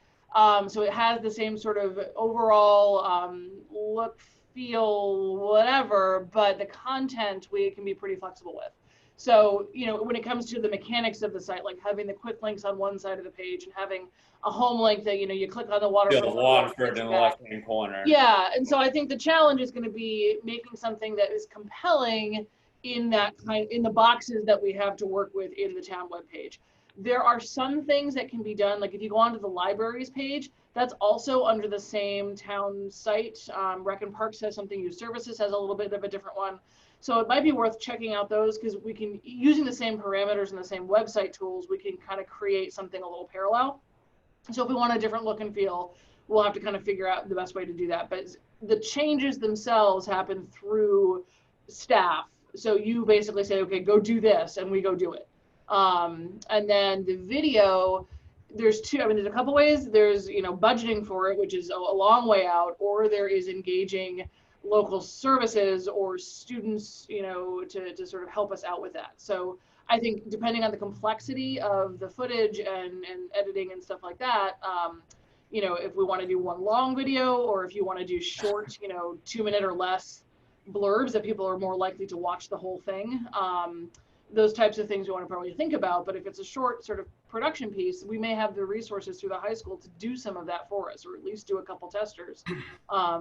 So it has the same sort of overall look, feel, whatever, but the content we can be pretty flexible with. So, you know, when it comes to the mechanics of the site, like having the quick links on one side of the page and having a home link that, you know, you click on the Waterford. Yeah, the Waterford in the left-hand corner. Yeah, and so I think the challenge is going to be making something that is compelling in the boxes that we have to work with in the town webpage. There are some things that can be done, like if you go onto the libraries page, that's also under the same town site. Rec and Parks has something, Youth Services has a little bit of a different one. So it might be worth checking out those, because we can, using the same parameters and the same website tools, we can kind of create something a little parallel. So if we want a different look and feel, we'll have to kind of figure out the best way to do that. But the changes themselves happen through staff. So you basically say, okay, go do this, and we go do it. And then the video, there's a couple ways. There's, you know, budgeting for it, which is a long way out, or there is engaging local services or students, you know, to sort of help us out with that. So I think depending on the complexity of the footage and editing and stuff like that, you know, if we want to do one long video, or if you want to do short, you know, 2-minute or less blurbs that people are more likely to watch the whole thing, those types of things we want to probably think about. But if it's a short sort of production piece, we may have the resources through the high school to do some of that for us, or at least do a couple testers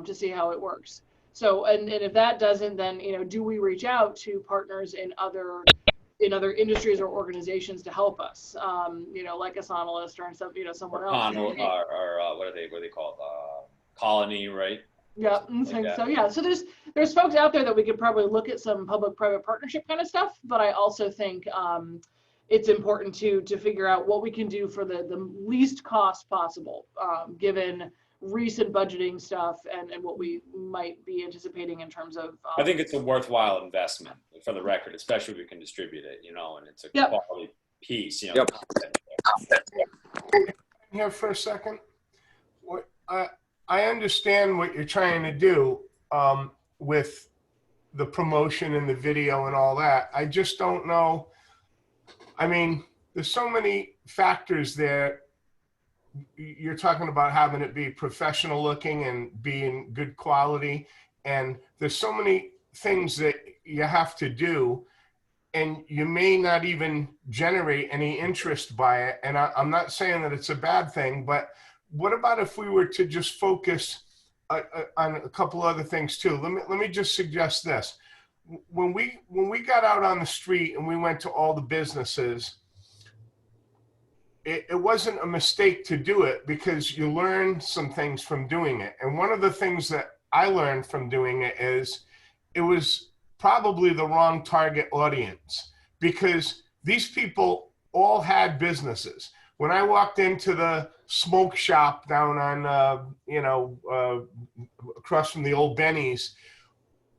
to see how it works. So, and if that doesn't, then, you know, do we reach out to partners in other industries or organizations to help us, you know, like a Sonalist or some, you know, someone else. Or what are they called? Colony, right? Yeah. So yeah, so there's folks out there that we could probably look at some public-private partnership kind of stuff, but I also think it's important to figure out what we can do for the least cost possible, given recent budgeting stuff and what we might be anticipating in terms of. I think it's a worthwhile investment, for the record, especially if we can distribute it, you know, and it's a quality piece, you know. Here for a second. I understand what you're trying to do with the promotion and the video and all that. I just don't know. I mean, there's so many factors there. You're talking about having it be professional looking and being good quality. And there's so many things that you have to do, and you may not even generate any interest by it. And I'm not saying that it's a bad thing, but what about if we were to just focus on a couple other things too? Let me just suggest this. When we got out on the street and we went to all the businesses, it wasn't a mistake to do it, because you learn some things from doing it. And one of the things that I learned from doing it is it was probably the wrong target audience, because these people all had businesses. When I walked into the smoke shop down on, across from the old Benny's,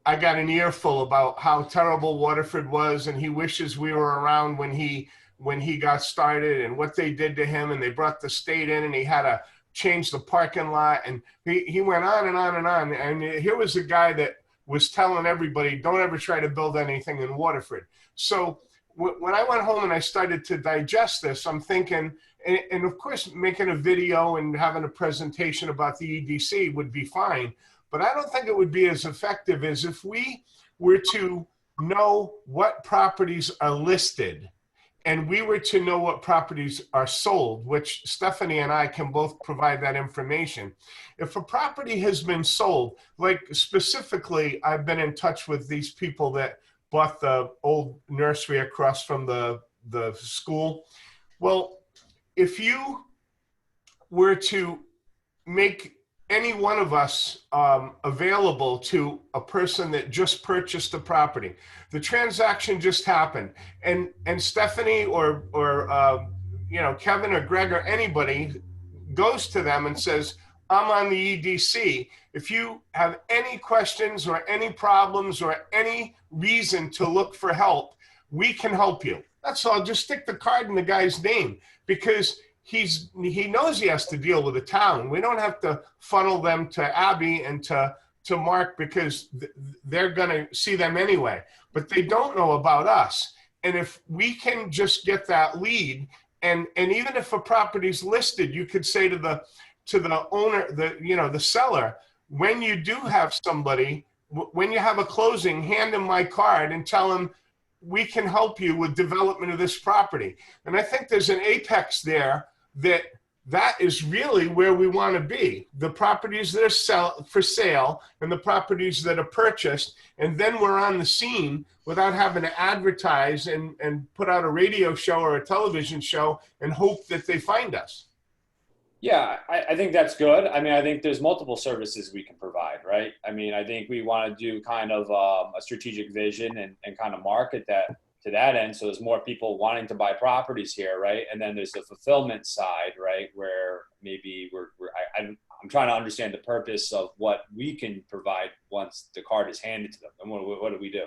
I got an earful about how terrible Waterford was, and he wishes we were around when he got started, and what they did to him, and they brought the state in, and he had to change the parking lot, and he went on and on and on. And here was a guy that was telling everybody, don't ever try to build anything in Waterford. So when I went home and I started to digest this, I'm thinking, and of course, making a video and having a presentation about the EDC would be fine, but I don't think it would be as effective as if we were to know what properties are listed, and we were to know what properties are sold, which Stephanie and I can both provide that information. If a property has been sold, like specifically, I've been in touch with these people that bought the old nursery across from the school. Well, if you were to make any one of us available to a person that just purchased the property, the transaction just happened, and Stephanie or Kevin or Greg or anybody goes to them and says, I'm on the EDC. If you have any questions or any problems or any reason to look for help, we can help you. That's all. Just stick the card in the guy's name, because he knows he has to deal with the town. We don't have to funnel them to Abby and to Mark, because they're going to see them anyway, but they don't know about us. And if we can just get that lead and even if a property's listed, you could say to the owner, the seller, when you do have somebody, when you have a closing, hand them my card and tell them we can help you with development of this property. And I think there's an apex there that is really where we want to be. The properties that are for sale and the properties that are purchased, and then we're on the scene without having to advertise and put out a radio show or a television show and hope that they find us. Yeah, I think that's good. I mean, I think there's multiple services we can provide, right? I mean, I think we want to do kind of a strategic vision and kind of market that to that end. So there's more people wanting to buy properties here, right? And then there's the fulfillment side, right? Where maybe I'm trying to understand the purpose of what we can provide once the card is handed to them. And what do we do?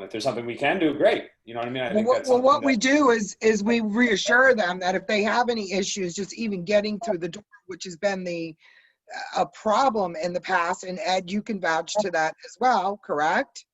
If there's something we can do, great. You know what I mean? I think that's what we do is we reassure them that if they have any issues, just even getting through the door, which has been a problem in the past, and Ed, you can vouch to that as well, correct?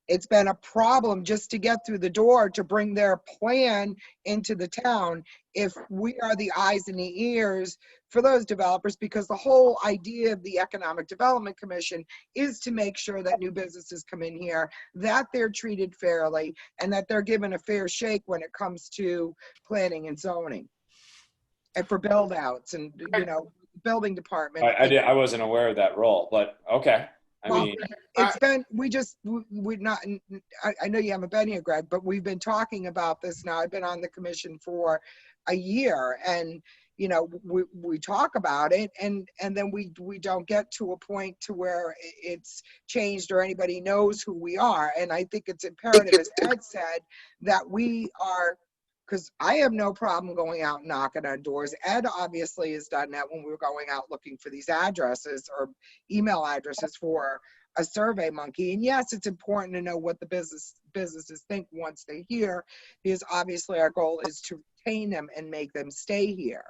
It's been a problem just to get through the door to bring their plan into the town if we are the eyes and the ears for those developers, because the whole idea of the Economic Development Commission is to make sure that new businesses come in here, that they're treated fairly, and that they're given a fair shake when it comes to planning and zoning and for build outs and, building department. I wasn't aware of that role, but okay. I mean, it's been, we're not, I know you haven't been here, Greg, but we've been talking about this now. I've been on the commission for a year, and, we talk about it, and then we don't get to a point to where it's changed or anybody knows who we are. And I think it's imperative, as Ed said, that we are, because I have no problem going out and knocking on doors. Ed obviously has done that when we were going out looking for these addresses or email addresses for a Survey Monkey. And yes, it's important to know what the businesses think once they're here, because obviously our goal is to retain them and make them stay here.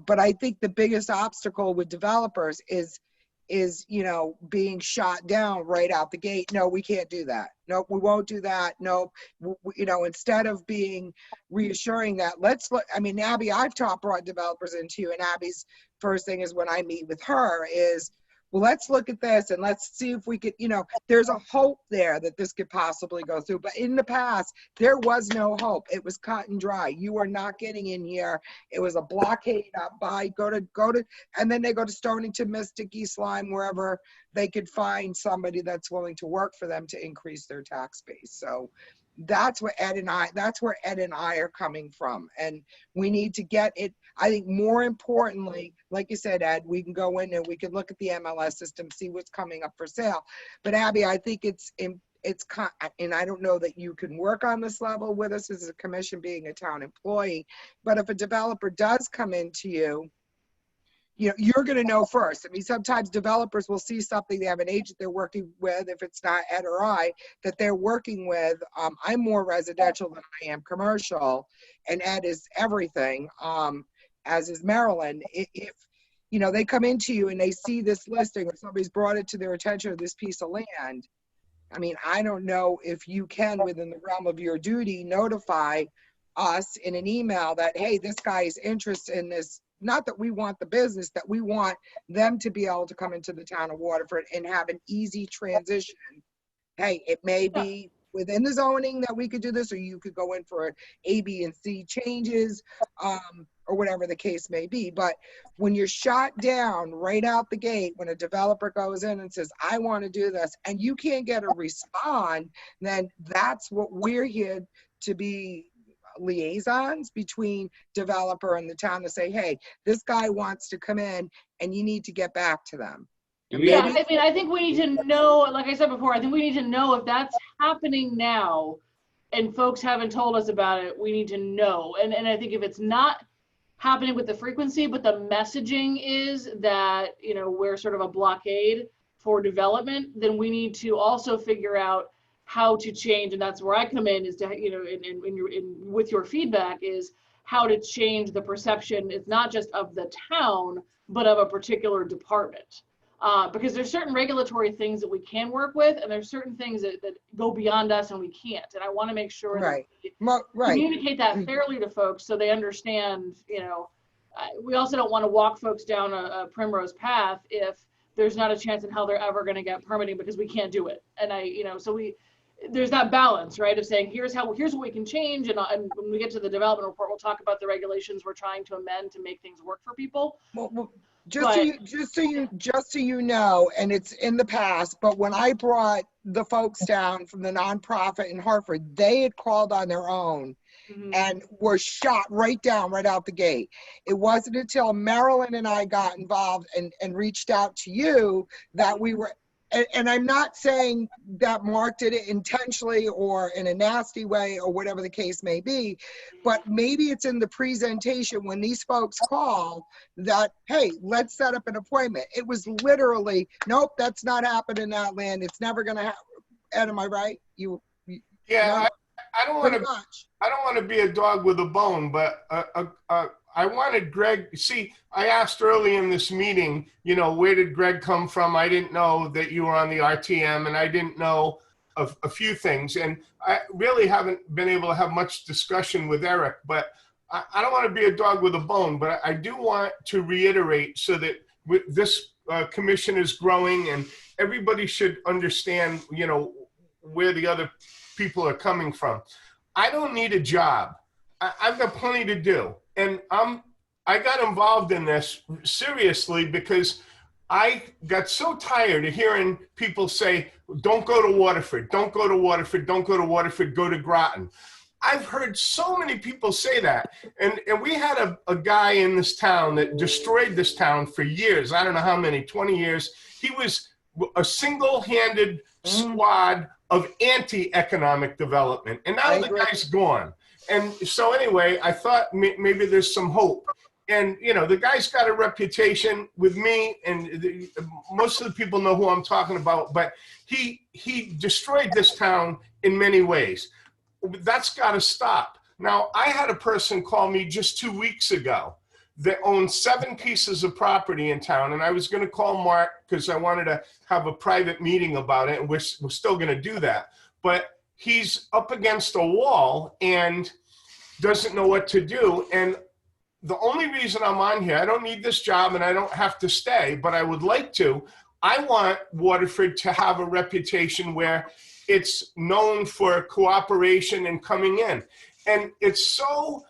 But I think the biggest obstacle with developers is being shot down right out the gate. No, we can't do that. No, we won't do that. No, instead of being reassuring that, let's look. I mean, Abby, I've brought developers into you, and Abby's first thing is when I meet with her is, well, let's look at this and let's see if we could, there's a hope there that this could possibly go through. But in the past, there was no hope. It was cut and dry. You are not getting in here. It was a blockade up by, go to, and then they go to Stonington, Mystic, East Lyme, wherever they could find somebody that's willing to work for them to increase their tax base. So that's where Ed and I are coming from. And we need to get it. I think more importantly, like you said, Ed, we can go in and we can look at the MLS system, see what's coming up for sale. But Abby, I think and I don't know that you can work on this level with us as a commission being a town employee, but if a developer does come into you, you're going to know first. I mean, sometimes developers will see something, they have an agent they're working with, if it's not Ed or I, that they're working with. I'm more residential than I am commercial, and Ed is everything, as is Marilyn. If they come into you and they see this listing or somebody's brought it to their attention of this piece of land, I mean, I don't know if you can, within the realm of your duty, notify us in an email that, hey, this guy is interested in this. Not that we want the business, that we want them to be able to come into the town of Waterford and have an easy transition. Hey, it may be within the zoning that we could do this, or you could go in for A, B, and C changes, or whatever the case may be. But when you're shot down right out the gate, when a developer goes in and says, I want to do this, and you can't get a response, then that's what we're here to be, liaisons between developer and the town, to say, hey, this guy wants to come in and you need to get back to them. Yeah, I mean, I think we need to know, like I said before, I think we need to know if that's happening now and folks haven't told us about it, we need to know. And I think if it's not happening with the frequency, but the messaging is that, we're sort of a blockade for development, then we need to also figure out how to change. And that's where I come in, is to, with your feedback, is how to change the perception. It's not just of the town, but of a particular department. Because there's certain regulatory things that we can work with, and there's certain things that go beyond us and we can't. And I want to make sure that we communicate that fairly to folks so they understand, we also don't want to walk folks down a primrose path if there's not a chance in hell they're ever going to get permitting because we can't do it. And there's that balance, right, of saying here's what we can change, and when we get to the development report, we'll talk about the regulations we're trying to amend to make things work for people. Well, just so you know, and it's in the past, but when I brought the folks down from the nonprofit in Hartford, they had called on their own and were shot right out the gate. It wasn't until Marilyn and I got involved and reached out to you that we were. And I'm not saying that Mark did it intentionally or in a nasty way or whatever the case may be, but maybe it's in the presentation when these folks call that, hey, let's set up an appointment. It was literally, nope, that's not happening in that land. It's never going to happen. Ed, am I right? Yeah, no? I don't want to be a dog with a bone, but I wanted Greg, see, I asked early in this meeting, where did Greg come from? I didn't know that you were on the RTM, and I didn't know of a few things. And I really haven't been able to have much discussion with Eric, but I don't want to be a dog with a bone, but I do want to reiterate so that this commission is growing and everybody should understand, where the other people are coming from. I don't need a job. I've got plenty to do. And I got involved in this seriously because I got so tired of hearing people say, don't go to Waterford, don't go to Waterford, don't go to Waterford, go to Groton. I've heard so many people say that. And we had a guy in this town that destroyed this town for years. I don't know how many, 20 years. He was a single-handed squad of anti-economic development. And now the guy's gone. And so anyway, I thought maybe there's some hope. And, the guy's got a reputation with me, and most of the people know who I'm talking about, but he destroyed this town in many ways. That's got to stop. Now, I had a person call me just 2 weeks ago that owned 7 pieces of property in town, and I was going to call Mark because I wanted to have a private meeting about it, and we're still going to do that. But he's up against a wall and doesn't know what to do. And the only reason I'm on here, I don't need this job and I don't have to stay, but I would like to. I want Waterford to have a reputation where it's known for cooperation and coming in. And it's so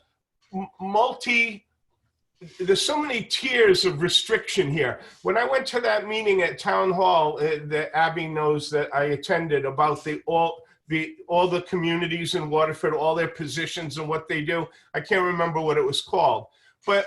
there's so many tiers of restriction here. When I went to that meeting at Town Hall that Abby knows that I attended about all the communities in Waterford, all their positions and what they do. I can't remember what it was called. But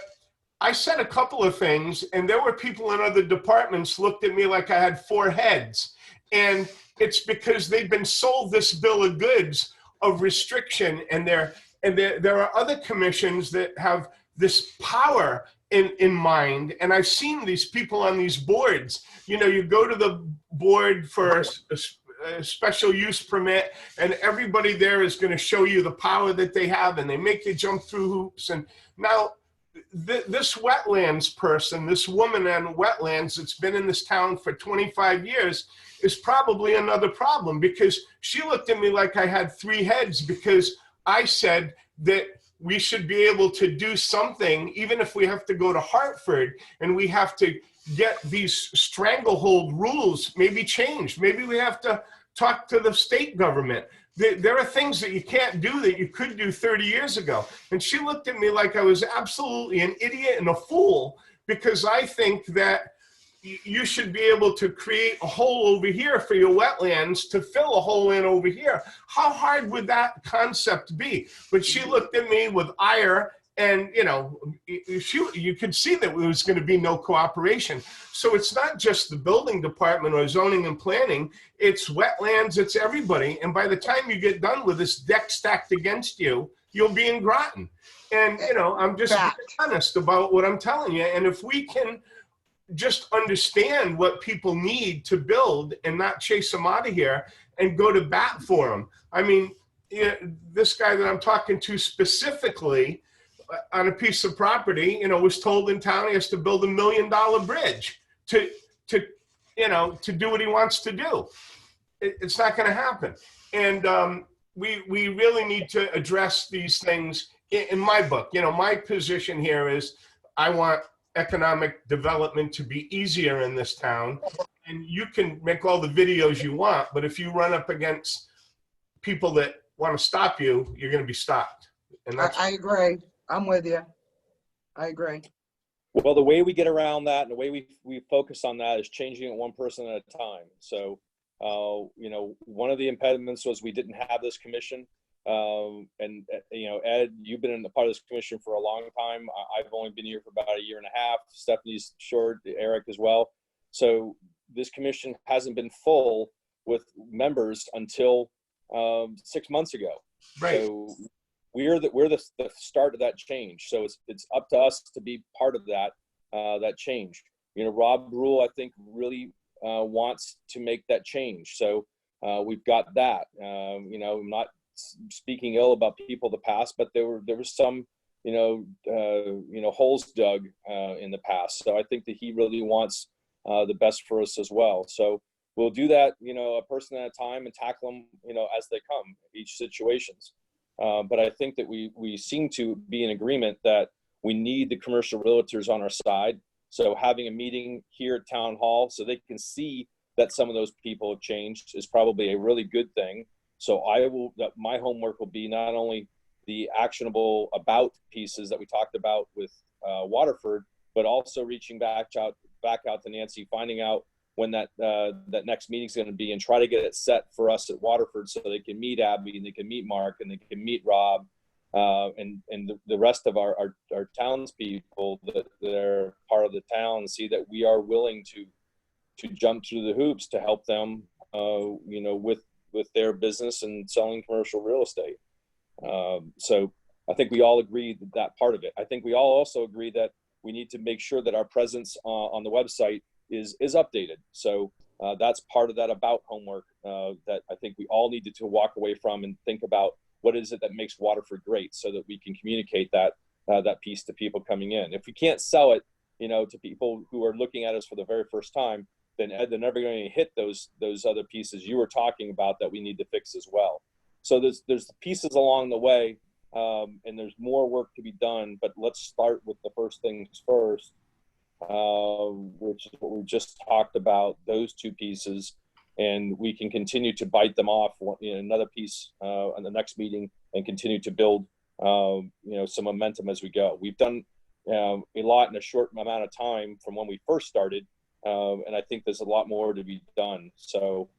I said a couple of things, and there were people in other departments looked at me like I had 4 heads. And it's because they've been sold this bill of goods of restriction, and there are other commissions that have this power in mind. And I've seen these people on these boards. You go to the board for a special use permit, and everybody there is going to show you the power that they have, and they make you jump through hoops. And now this wetlands person, this woman on wetlands that's been in this town for 25 years is probably another problem, because she looked at me like I had 3 heads because I said that we should be able to do something, even if we have to go to Hartford and we have to get these stranglehold rules maybe changed. Maybe we have to talk to the state government. There are things that you can't do that you could do 30 years ago. And she looked at me like I was absolutely an idiot and a fool, because I think that you should be able to create a hole over here for your wetlands to fill a hole in over here. How hard would that concept be? But she looked at me with ire, and you could see that there was going to be no cooperation. So it's not just the building department or zoning and planning, it's wetlands, it's everybody. And by the time you get done with this deck stacked against you, you'll be in Groton. And I'm just honest about what I'm telling you. And if we can just understand what people need to build and not chase them out of here and go to bat for them. I mean, this guy that I'm talking to specifically on a piece of property, was told in town he has to build $1 million bridge to to do what he wants to do. It's not going to happen. And we really need to address these things in my book. My position here is I want economic development to be easier in this town. And you can make all the videos you want, but if you run up against people that want to stop you, you're going to be stopped. And I agree. I'm with you. I agree. Well, the way we get around that and the way we focus on that is changing it one person at a time. So, one of the impediments was we didn't have this commission. Ed, you've been in the part of this commission for a long time. I've only been here for about a year and a half. Stephanie's short, Eric as well. So this commission hasn't been full with members until 6 months ago. Right. So we're the start of that change. So it's up to us to be part of that change. Rob Rule, I think, really wants to make that change. So we've got that. I'm not speaking ill about people of the past, but there was some holes dug in the past. So I think that he really wants the best for us as well. So we'll do that, a person at a time, and tackle them, as they come, each situations. But I think that we seem to be in agreement that we need the commercial realtors on our side. So having a meeting here at Town Hall so they can see that some of those people have changed is probably a really good thing. So my homework will be not only the actionable about pieces that we talked about with Waterford, but also reaching back out to Nancy, finding out when that next meeting is going to be, and try to get it set for us at Waterford so they can meet Abby and they can meet Mark and they can meet Rob and the rest of our townspeople that are part of the town, and see that we are willing to jump through the hoops to help them, with their business and selling commercial real estate. So I think we all agree that part of it. I think we all also agree that we need to make sure that our presence on the website is updated. So that's part of that about homework that I think we all needed to walk away from and think about what is it that makes Waterford great, so that we can communicate that piece to people coming in. If we can't sell it, to people who are looking at us for the very first time, then Ed, they're never going to hit those other pieces you were talking about that we need to fix as well. So there's pieces along the way, and there's more work to be done. But let's start with the first things first, which is what we just talked about, those two pieces, and we can continue to bite them off another piece on the next meeting and continue to build some momentum as we go. We've done a lot in a short amount of time from when we first started, and I think there's a lot more to be done. So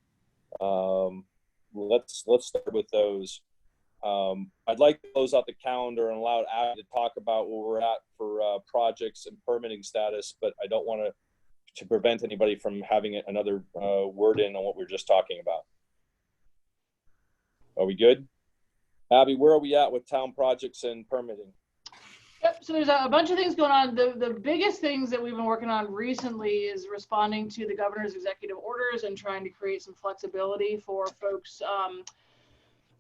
let's start with those. I'd like to close out the calendar and allow Abby to talk about where we're at for projects and permitting status, but I don't want to prevent anybody from having another word in on what we were just talking about. Are we good? Abby, where are we at with town projects and permitting? Yep, so there's a bunch of things going on. The biggest things that we've been working on recently is responding to the governor's executive orders and trying to create some flexibility for folks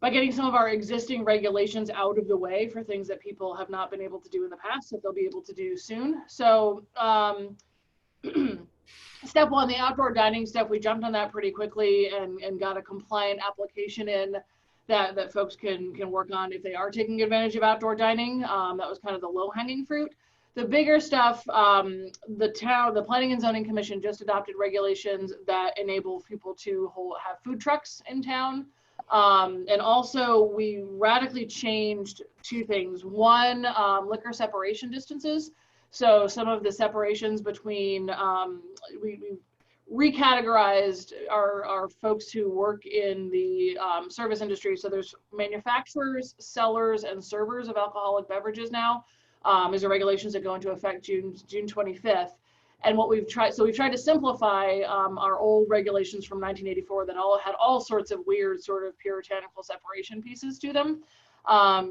by getting some of our existing regulations out of the way for things that people have not been able to do in the past that they'll be able to do soon. So step one, the outdoor dining stuff, we jumped on that pretty quickly and got a compliant application in that folks can work on if they are taking advantage of outdoor dining. That was kind of the low-hanging fruit. The bigger stuff, the Planning and Zoning Commission just adopted regulations that enable people to have food trucks in town. And also we radically changed two things. One, liquor separation distances. So some of the separations between, we recategorized our folks who work in the service industry. So there's manufacturers, sellers, and servers of alcoholic beverages now. These are regulations that go into effect June 25th. And what we've tried to simplify our old regulations from 1984 that had all sorts of weird sort of puritanical separation pieces to them,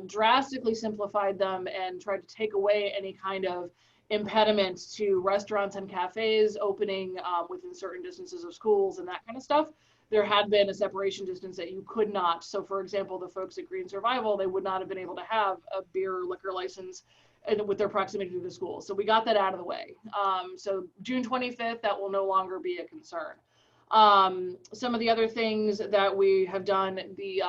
drastically simplified them and tried to take away any kind of impediments to restaurants and cafes opening within certain distances of schools and that kind of stuff. There had been a separation distance that you could not. So for example, the folks at Green Survival, they would not have been able to have a beer or liquor license and with their proximity to the school. So we got that out of the way. So June 25th, that will no longer be a concern. Some of the other things that we have done, the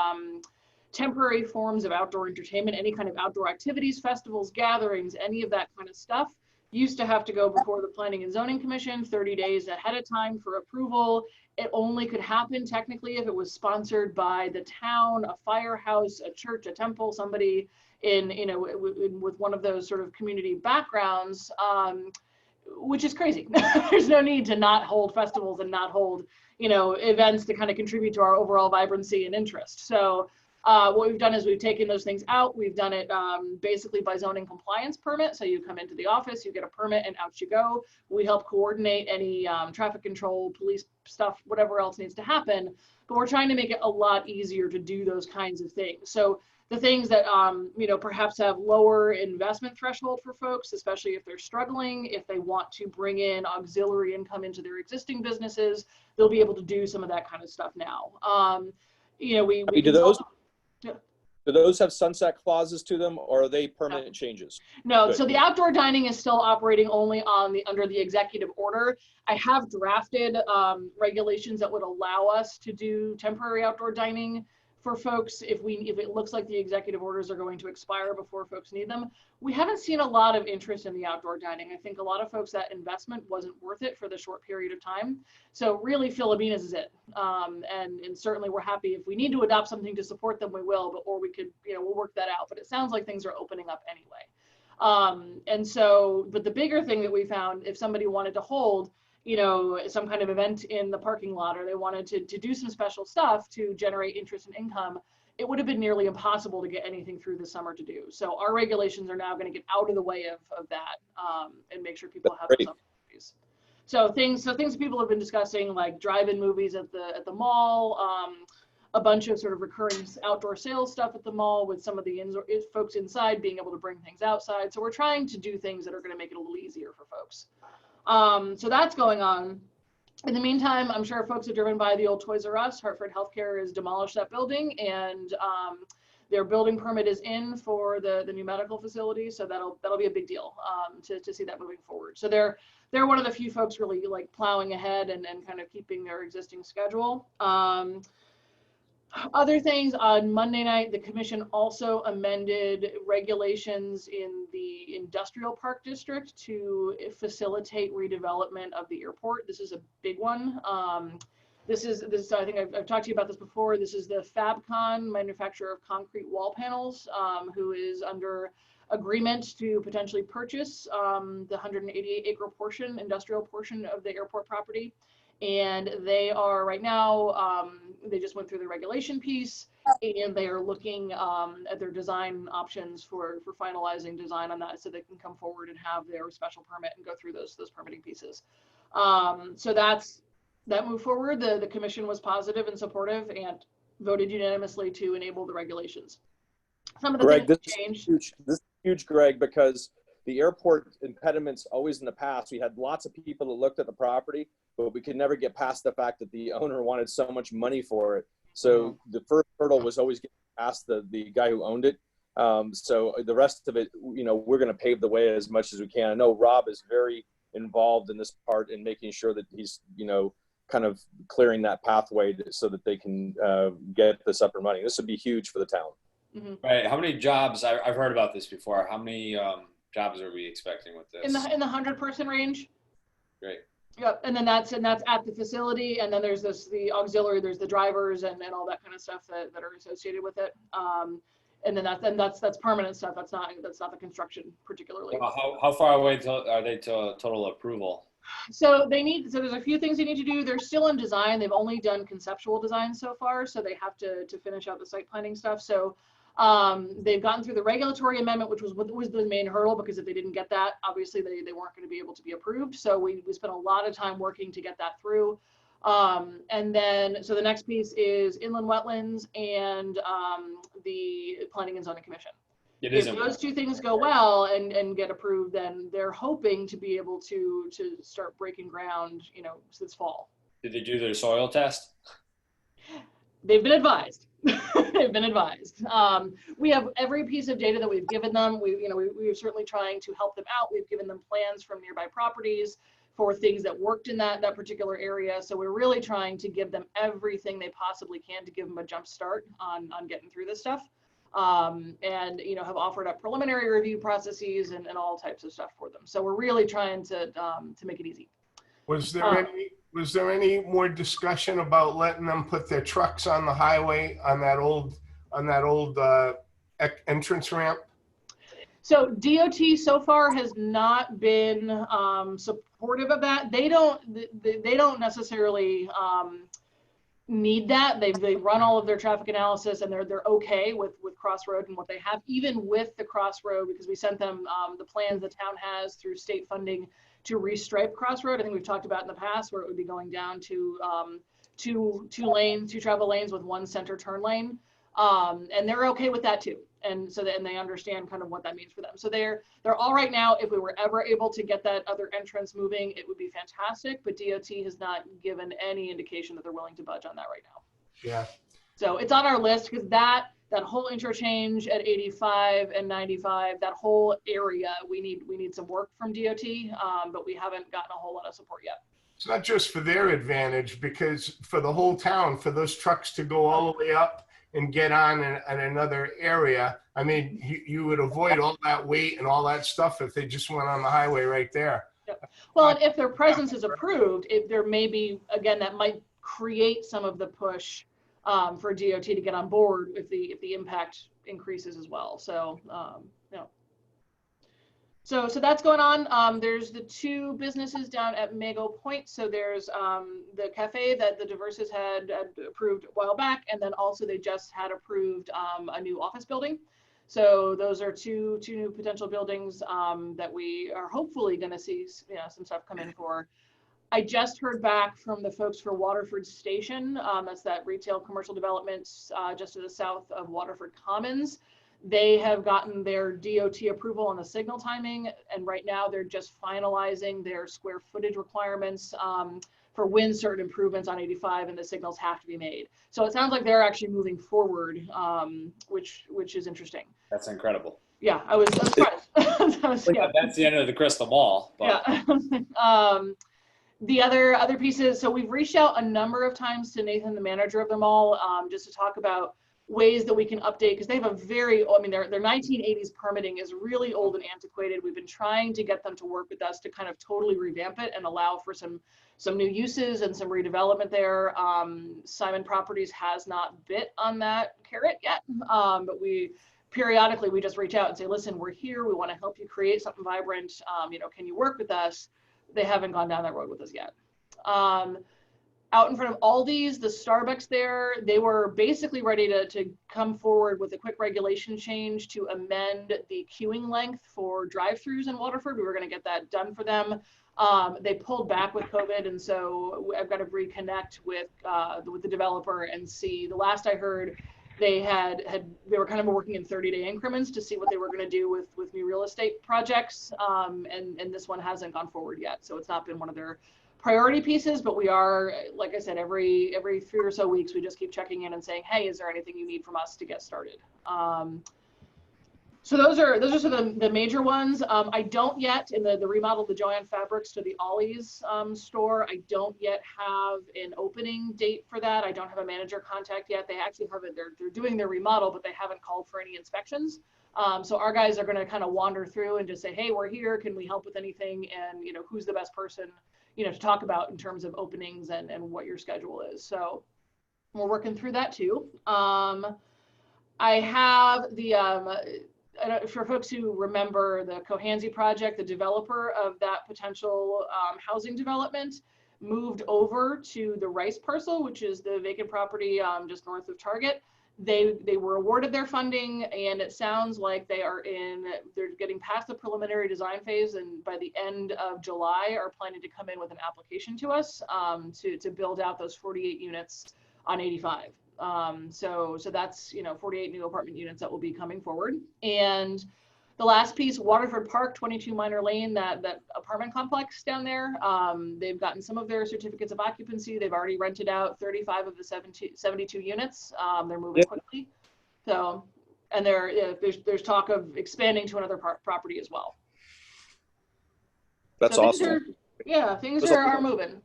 temporary forms of outdoor entertainment, any kind of outdoor activities, festivals, gatherings, any of that kind of stuff used to have to go before the Planning and Zoning Commission 30 days ahead of time for approval. It only could happen technically if it was sponsored by the town, a firehouse, a church, a temple, somebody in, you know, with one of those sort of community backgrounds, which is crazy. There's no need to not hold festivals and not hold, you know, events to kind of contribute to our overall vibrancy and interest. So what we've done is we've taken those things out. We've done it basically by zoning compliance permit. So you come into the office, you get a permit, and out you go. We help coordinate any traffic control, police stuff, whatever else needs to happen. But we're trying to make it a lot easier to do those kinds of things. So the things that you know, perhaps have lower investment threshold for folks, especially if they're struggling, if they want to bring in auxiliary income into their existing businesses, they'll be able to do some of that kind of stuff now. You know, we do those have sunset clauses to them, or are they permanent changes? No, Good. so the outdoor dining is still operating only on under the executive order. I have drafted regulations that would allow us to do temporary outdoor dining for folks if it looks like the executive orders are going to expire before folks need them. We haven't seen a lot of interest in the outdoor dining. I think a lot of folks, that investment wasn't worth it for the short period of time. So really, Filipinas is it. And certainly we're happy if we need to adopt something to support them, we will, but, or we could, you know, we'll work that out. But it sounds like things are opening up anyway. And so, but the bigger thing that we found, if somebody wanted to hold, you know, some kind of event in the parking lot, or they wanted to do some special stuff to generate interest and income, it would have been nearly impossible to get anything through the summer to do. So our regulations are now going to get out of the way of that and make sure people have those opportunities. So things people have been discussing, like drive-in movies at the mall, a bunch of sort of recurring outdoor sales stuff at the mall with some of the folks inside being able to bring things outside. So we're trying to do things that are going to make it a little easier for folks. So that's going on. In the meantime, I'm sure folks have driven by the old Toys R Us. Hartford Healthcare has demolished that building, and their building permit is in for the new medical facility. So that'll be a big deal to see that moving forward. So they're one of the few folks really like plowing ahead and kind of keeping their existing schedule. Other things, on Monday night, the commission also amended regulations in the industrial park district to facilitate redevelopment of the airport. This is a big one. This is I think I've talked to you about this before. This is the Fabcon, manufacturer of concrete wall panels, who is under agreement to potentially purchase the 188-acre portion, industrial portion of the airport property. And they are right now, they just went through the regulation piece, and they are looking at their design options for finalizing design on that, so they can come forward and have their special permit and go through those permitting pieces. So that moved forward. The commission was positive and supportive and voted unanimously to enable the regulations. Some of the things that changed. This is huge, Greg, because the airport impediments always in the past, we had lots of people that looked at the property, but we could never get past the fact that the owner wanted so much money for it. So the first hurdle was always getting past the guy who owned it. So the rest of it, you know, we're going to pave the way as much as we can. I know Rob is very involved in this part in making sure that he's, you know, kind of clearing that pathway so that they can get this up and running. This would be huge for the town. Mm-hmm. Right. How many jobs? I've heard about this before. How many jobs are we expecting with this? In the 100-person range. Great. Yep, and then that's at the facility, and then there's the auxiliary, there's the drivers and all that kind of stuff that are associated with it. And then that's permanent stuff. That's not the construction particularly. How far away are they to total approval? So there's a few things they need to do. They're still in design. They've only done conceptual design so far, so they have to finish out the site planning stuff. So they've gotten through the regulatory amendment, which was the main hurdle, because if they didn't get that, obviously they weren't going to be able to be approved. So we spent a lot of time working to get that through. And then, so the next piece is inland wetlands and the Planning and Zoning Commission. If those two things go well and get approved, then they're hoping to be able to start breaking ground, you know, this fall. Did they do their soil test? They've been advised. they've been advised. We have every piece of data that we've given them. We're certainly trying to help them out. We've given them plans from nearby properties for things that worked in that particular area. So we're really trying to give them everything they possibly can to give them a jump start on getting through this stuff. And have offered up preliminary review processes and all types of stuff for them. So we're really trying to make it easy. Was there any more discussion about letting them put their trucks on the highway on that old entrance ramp? So DOT so far has not been supportive of that. They don't necessarily need that. They run all of their traffic analysis and they're okay with Crossroad and what they have, even with the Crossroad, because we sent them the plans the town has through state funding to restripe Crossroad. I think we've talked about in the past where it would be going down to two travel lanes with one center turn lane. And they're okay with that too. And so and they understand kind of what that means for them. So they're all right now. If we were ever able to get that other entrance moving, it would be fantastic. But DOT has not given any indication that they're willing to budge on that right now. Yeah. So it's on our list because that whole interchange at 85 and 95, that whole area, we need some work from DOT, but we haven't gotten a whole lot of support yet. It's not just for their advantage, because for the whole town, for those trucks to go all the way up and get on in another area, I mean, you would avoid all that weight and all that stuff if they just went on the highway right there. Yep. Well, and if their presence is approved, there may be, again, that might create some of the push for DOT to get on board if the impact increases as well. So, So that's going on. There's the two businesses down at Mago Point. So there's the cafe that the Diverses had approved a while back, and then also they just had approved a new office building. So those are two new potential buildings that we are hopefully going to see some stuff come in for. I just heard back from the folks for Waterford Station. That's that retail commercial development just to the south of Waterford Commons. They have gotten their DOT approval on the signal timing, and right now they're just finalizing their square footage requirements for when certain improvements on 85 and the signals have to be made. So it sounds like they're actually moving forward, which is interesting. That's incredible. Yeah, I was surprised. That's the end of the crystal ball. But. Yeah. The other pieces, so we've reached out a number of times to Nathan, the manager of them all, just to talk about ways that we can update, because they have their 1980s permitting is really old and antiquated. We've been trying to get them to work with us to kind of totally revamp it and allow for some new uses and some redevelopment there. Simon Properties has not bit on that carrot yet, but we periodically just reach out and say, listen, we're here, we want to help you create something vibrant, can you work with us? They haven't gone down that road with us yet. Out in front of Aldi's, the Starbucks there, they were basically ready to come forward with a quick regulation change to amend the queuing length for drive-throughs in Waterford. We were going to get that done for them. They pulled back with COVID, and so I've got to reconnect with the developer and see. The last I heard, they were kind of working in 30-day increments to see what they were going to do with new real estate projects, and this one hasn't gone forward yet, so it's not been one of their priority pieces, but we are, like I said, every 3 or so weeks, we just keep checking in and saying, hey, is there anything you need from us to get started? So those are sort of the major ones. I don't yet, in the remodel of the Joanne Fabrics to the Ollie's store, I don't yet have an opening date for that. I don't have a manager contact yet. They actually have it, they're doing their remodel, but they haven't called for any inspections. So our guys are going to kind of wander through and just say, hey, we're here, can we help with anything? And, who's the best person, to talk about in terms of openings and what your schedule is. So we're working through that too. I have for folks who remember the Cohansey project, the developer of that potential housing development moved over to the Rice parcel, which is the vacant property just north of Target. They were awarded their funding, and it sounds like they're getting past the preliminary design phase, and by the end of July are planning to come in with an application to us to build out those 48 units on 85. So that's 48 new apartment units that will be coming forward. And the last piece, Waterford Park, 22 Minor Lane, that apartment complex down there, they've gotten some of their certificates of occupancy. They've already rented out 35 of the 72 units. They're moving quickly. So, and there's talk of expanding to another property as well. That's so awesome. Things There's are moving.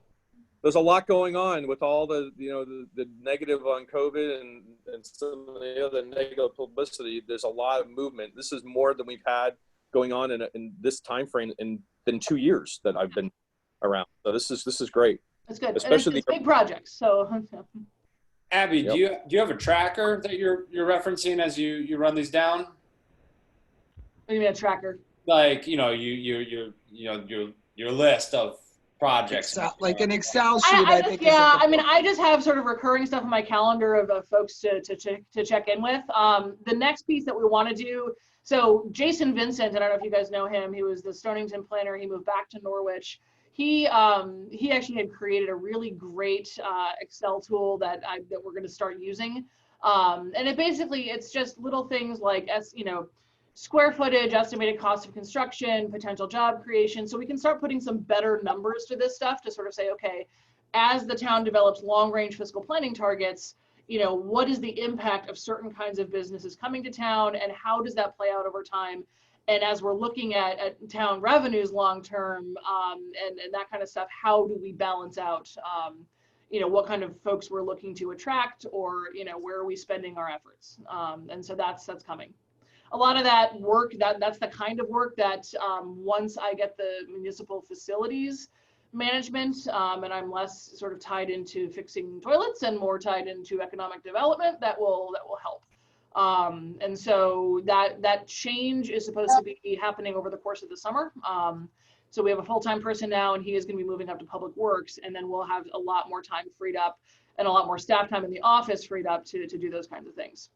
There's a lot going on with all the, the negative on COVID and some of the other negative publicity. There's a lot of movement. This is more than we've had going on in this time frame in 2 years that I've been around. So this is great. That's good. Especially it's big projects. So Abby, Yep. do you have a tracker that you're referencing as you run these down? what do you mean a tracker? Like, your list of projects. Like an Excel sheet, I think. I just have sort of recurring stuff in my calendar of folks to check in with. The next piece that we want to do, so Jason Vincent, I don't know if you guys know him, he was the Stonington planner, he moved back to Norwich. He actually had created a really great Excel tool that we're going to start using. And it's just little things like, square footage, estimated cost of construction, potential job creation. So we can start putting some better numbers to this stuff to sort of say, okay, as the town develops long-range fiscal planning targets, what is the impact of certain kinds of businesses coming to town and how does that play out over time? And as we're looking at town revenues long-term and that kind of stuff, how do we balance out, what kind of folks we're looking to attract or, where are we spending our efforts? And so that's coming. A lot of that work, that's the kind of work that once I get the municipal facilities management and I'm less sort of tied into fixing toilets and more tied into economic development, that will help. And so that change is supposed to be happening over the course of the summer. So we have a full-time person now and he is going to be moving up to Public Works, and then we'll have a lot more time freed up and a lot more staff time in the office freed up to do those kinds of things.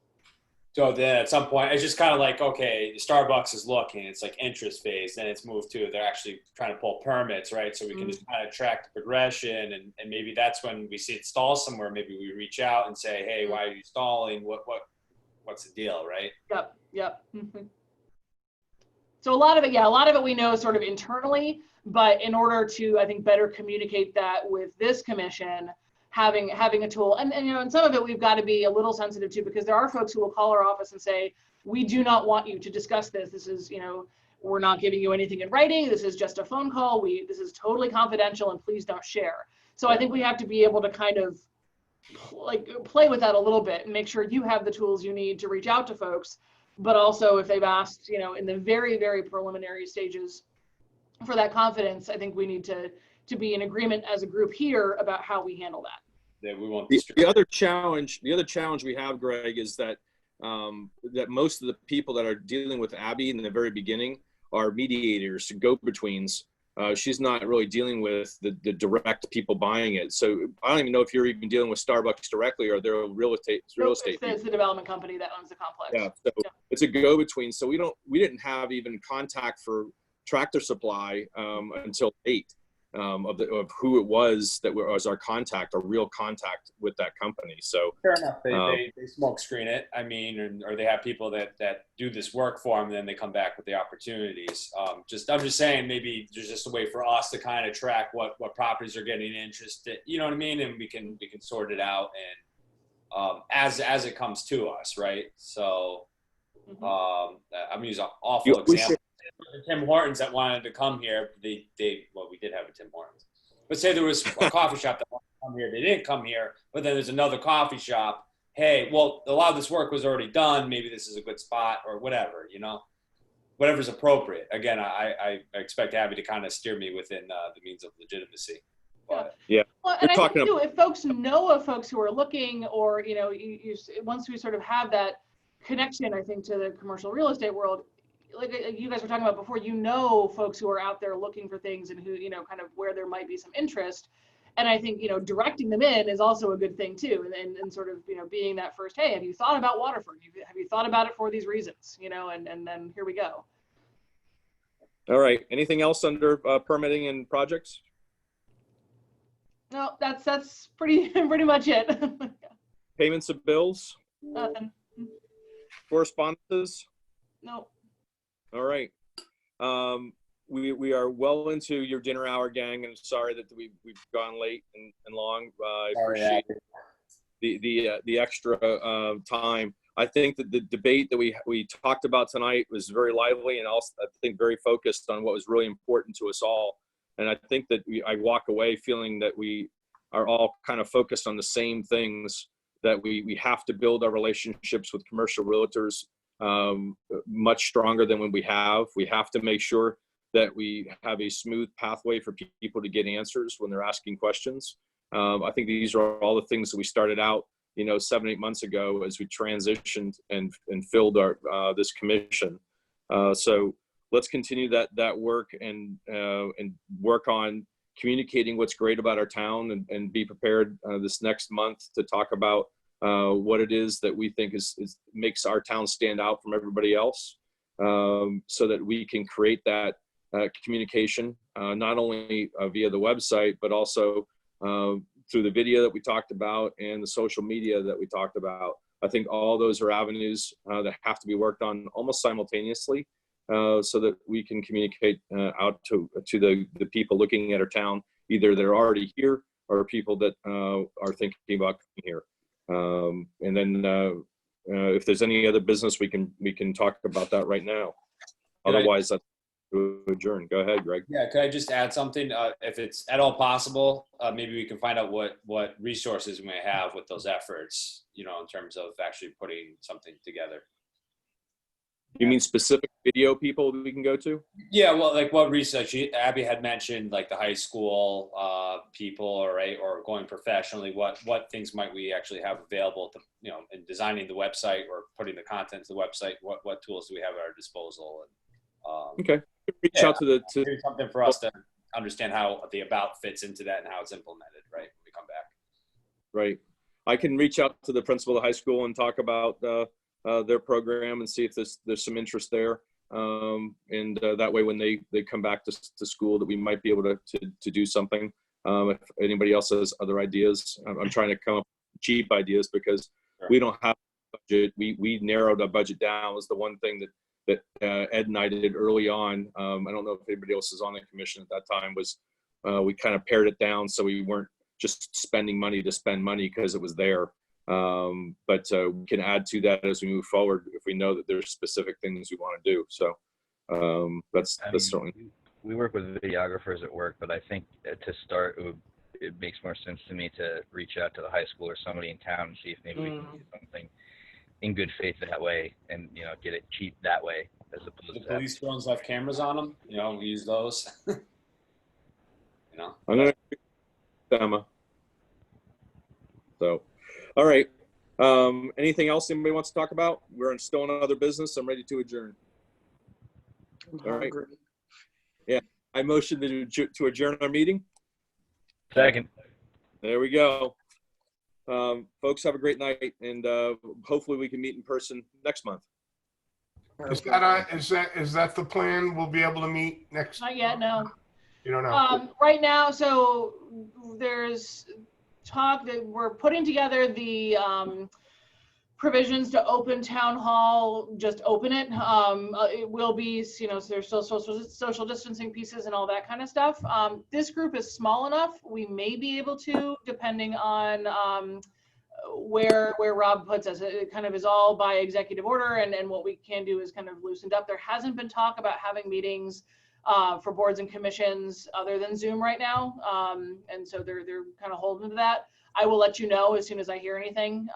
So then at some point, it's just kind of like, okay, Starbucks is looking, it's like interest phase, then it's moved to, they're actually trying to pull permits, right? So we can just kind of track the progression and maybe that's when we see it stall somewhere, maybe we reach out and say, hey, why are you stalling? What's the deal, right? Yep. Mm-hmm. So a lot of it we know sort of internally, but in order to, I think, better communicate that with this commission, having a tool, and some of it we've got to be a little sensitive to, because there are folks who will call our office and say, we do not want you to discuss this. This is, we're not giving you anything in writing. This is just a phone call. This is totally confidential and please don't share. So I think we have to be able to kind of play with that a little bit and make sure you have the tools you need to reach out to folks. But also if they've asked, in the very, very preliminary stages for that confidence, I think we need to be in agreement as a group here about how we handle that. Yeah, we want the other challenge we have, Greg, is that that most of the people that are dealing with Abby in the very beginning are mediators, go-betweens. She's not really dealing with the direct people buying it. So I don't even know if you're even dealing with Starbucks directly or they're real estate It's the development company that owns the complex. Yeah, so it's a go-between. So we didn't have even contact for Tractor Supply until 8. Of who it was that was our contact, our real contact with that company. So fair enough. They smoke screen it. I mean, or they have people that do this work for them, and then they come back with the opportunities. I'm just saying, maybe there's just a way for us to kind of track what properties are getting interested. You know what I mean? And we can sort it out and as it comes to us, right? So I'm gonna use an awful example. The Tim Hortons that wanted to come here, we did have a Tim Hortons. But say there was a coffee shop that wanted to come here, they didn't come here, but then there's another coffee shop. Hey, well, a lot of this work was already done. Maybe this is a good spot or whatever, whatever's appropriate. Again, I expect Abby to kind of steer me within the means of legitimacy. But, yeah. Well, and I think too, if folks know of folks who are looking, or once we sort of have that connection, I think, to the commercial real estate world, like you guys were talking about before, folks who are out there looking for things and who, kind of where there might be some interest. And I think, directing them in is also a good thing too. And sort of, being that first, hey, have you thought about Waterford? Have you thought about it for these reasons? And then here we go. All right. Anything else under permitting and projects? No, that's pretty much it. Payments of bills? Nothing. Correspondences? No. All right. We are well into your dinner hour, gang, and sorry that we've gone late and long. I appreciate the extra time. I think that the debate that we talked about tonight was very lively and also I think very focused on what was really important to us all. And I think that I walk away feeling that we are all kind of focused on the same things, that we have to build our relationships with commercial realtors much stronger than when we have. We have to make sure that we have a smooth pathway for people to get answers when they're asking questions. I think these are all the things that we started out, 7-8 months ago as we transitioned and filled our this commission. So let's continue that work and work on communicating what's great about our town and be prepared this next month to talk about what it is that we think makes our town stand out from everybody else, so that we can create that communication, not only via the website, but also through the video that we talked about and the social media that we talked about. I think all those are avenues that have to be worked on almost simultaneously, so that we can communicate out to the people looking at our town, either that are already here or people that are thinking about coming here. And then if there's any other business, we can talk about that right now. Otherwise, that's to adjourn. Go ahead, Greg. Yeah, could I just add something? If it's at all possible, maybe we can find out what resources we may have with those efforts, in terms of actually putting something together. You mean specific video people we can go to? Yeah, well, like what research? Abby had mentioned, like the high school people, right, or going professionally. What things might we actually have available to, in designing the website or putting the content to the website? What tools do we have at our disposal? And okay, reach out to something for us to understand how the about fits into that and how it's implemented, right? When we come back. Right. I can reach out to the principal of the high school and talk about their program and see if there's some interest there. And that way, when they come back to school, that we might be able to do something. If anybody else has other ideas, I'm trying to come up with cheap ideas because we don't have a budget. We narrowed our budget down. Was the one thing that Ed and I did early on. I don't know if anybody else is on the commission at that time, was we kind of pared it down so we weren't just spending money to spend money because it was there. But we can add to that as we move forward if we know that there's specific things we want to do. So that's certainly. We work with videographers at work, but I think to start, it makes more sense to me to reach out to the high school or somebody in town and see if maybe we can do something in good faith that way, and get it cheap that way, as opposed to police drones have cameras on them. We use those. I'm gonna demo. So, all right. Anything else anybody wants to talk about? We're still on other business. I'm ready to adjourn. All right. Yeah, I motion to adjourn our meeting. Second. There we go. Folks, have a great night, and hopefully we can meet in person next month. Is that the plan? We'll be able to meet next? Not yet, no. You don't know? Right now, so there's talk that we're putting together the provisions to open town hall, just open it. It will be, so there's still social distancing pieces and all that kind of stuff. This group is small enough. We may be able to, depending on where Rob puts us. It kind of is all by executive order, and what we can do is kind of loosened up. There hasn't been talk about having meetings for boards and commissions other than Zoom right now. And so they're kind of holding to that. I will let you know as soon as I hear anything.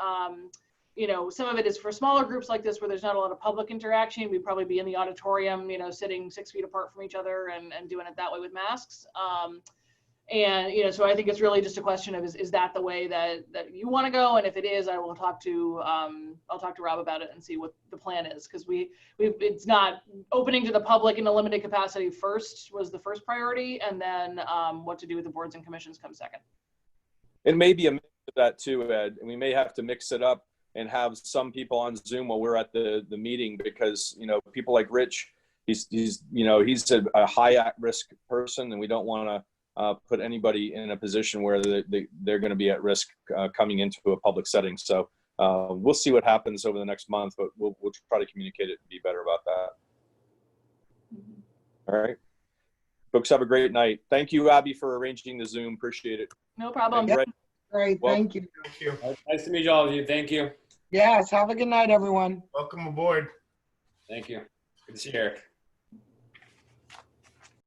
Some of it is for smaller groups like this where there's not a lot of public interaction. We'd probably be in the auditorium, sitting 6 feet apart from each other and doing it that way with masks. So I think it's really just a question of, is that the way that you want to go? And if it is, I will talk to, I'll talk to Rob about it and see what the plan is. Cause it's not opening to the public in a limited capacity was the first priority. And then what to do with the boards and commissions comes second. It may be a mix of that too, Ed. And we may have to mix it up and have some people on Zoom while we're at the meeting, because, people like Rich, he's a high at risk person, and we don't want to put anybody in a position where they're going to be at risk coming into a public setting. So we'll see what happens over the next month, but we'll try to communicate it and be better about that. All right. Folks, have a great night. Thank you, Abby, for arranging the Zoom. Appreciate it. No problem. Great, thank you. Thank you. Nice to meet all of you. Thank you. Yes, have a good night, everyone. Welcome aboard. Thank you. Good to see you, Eric.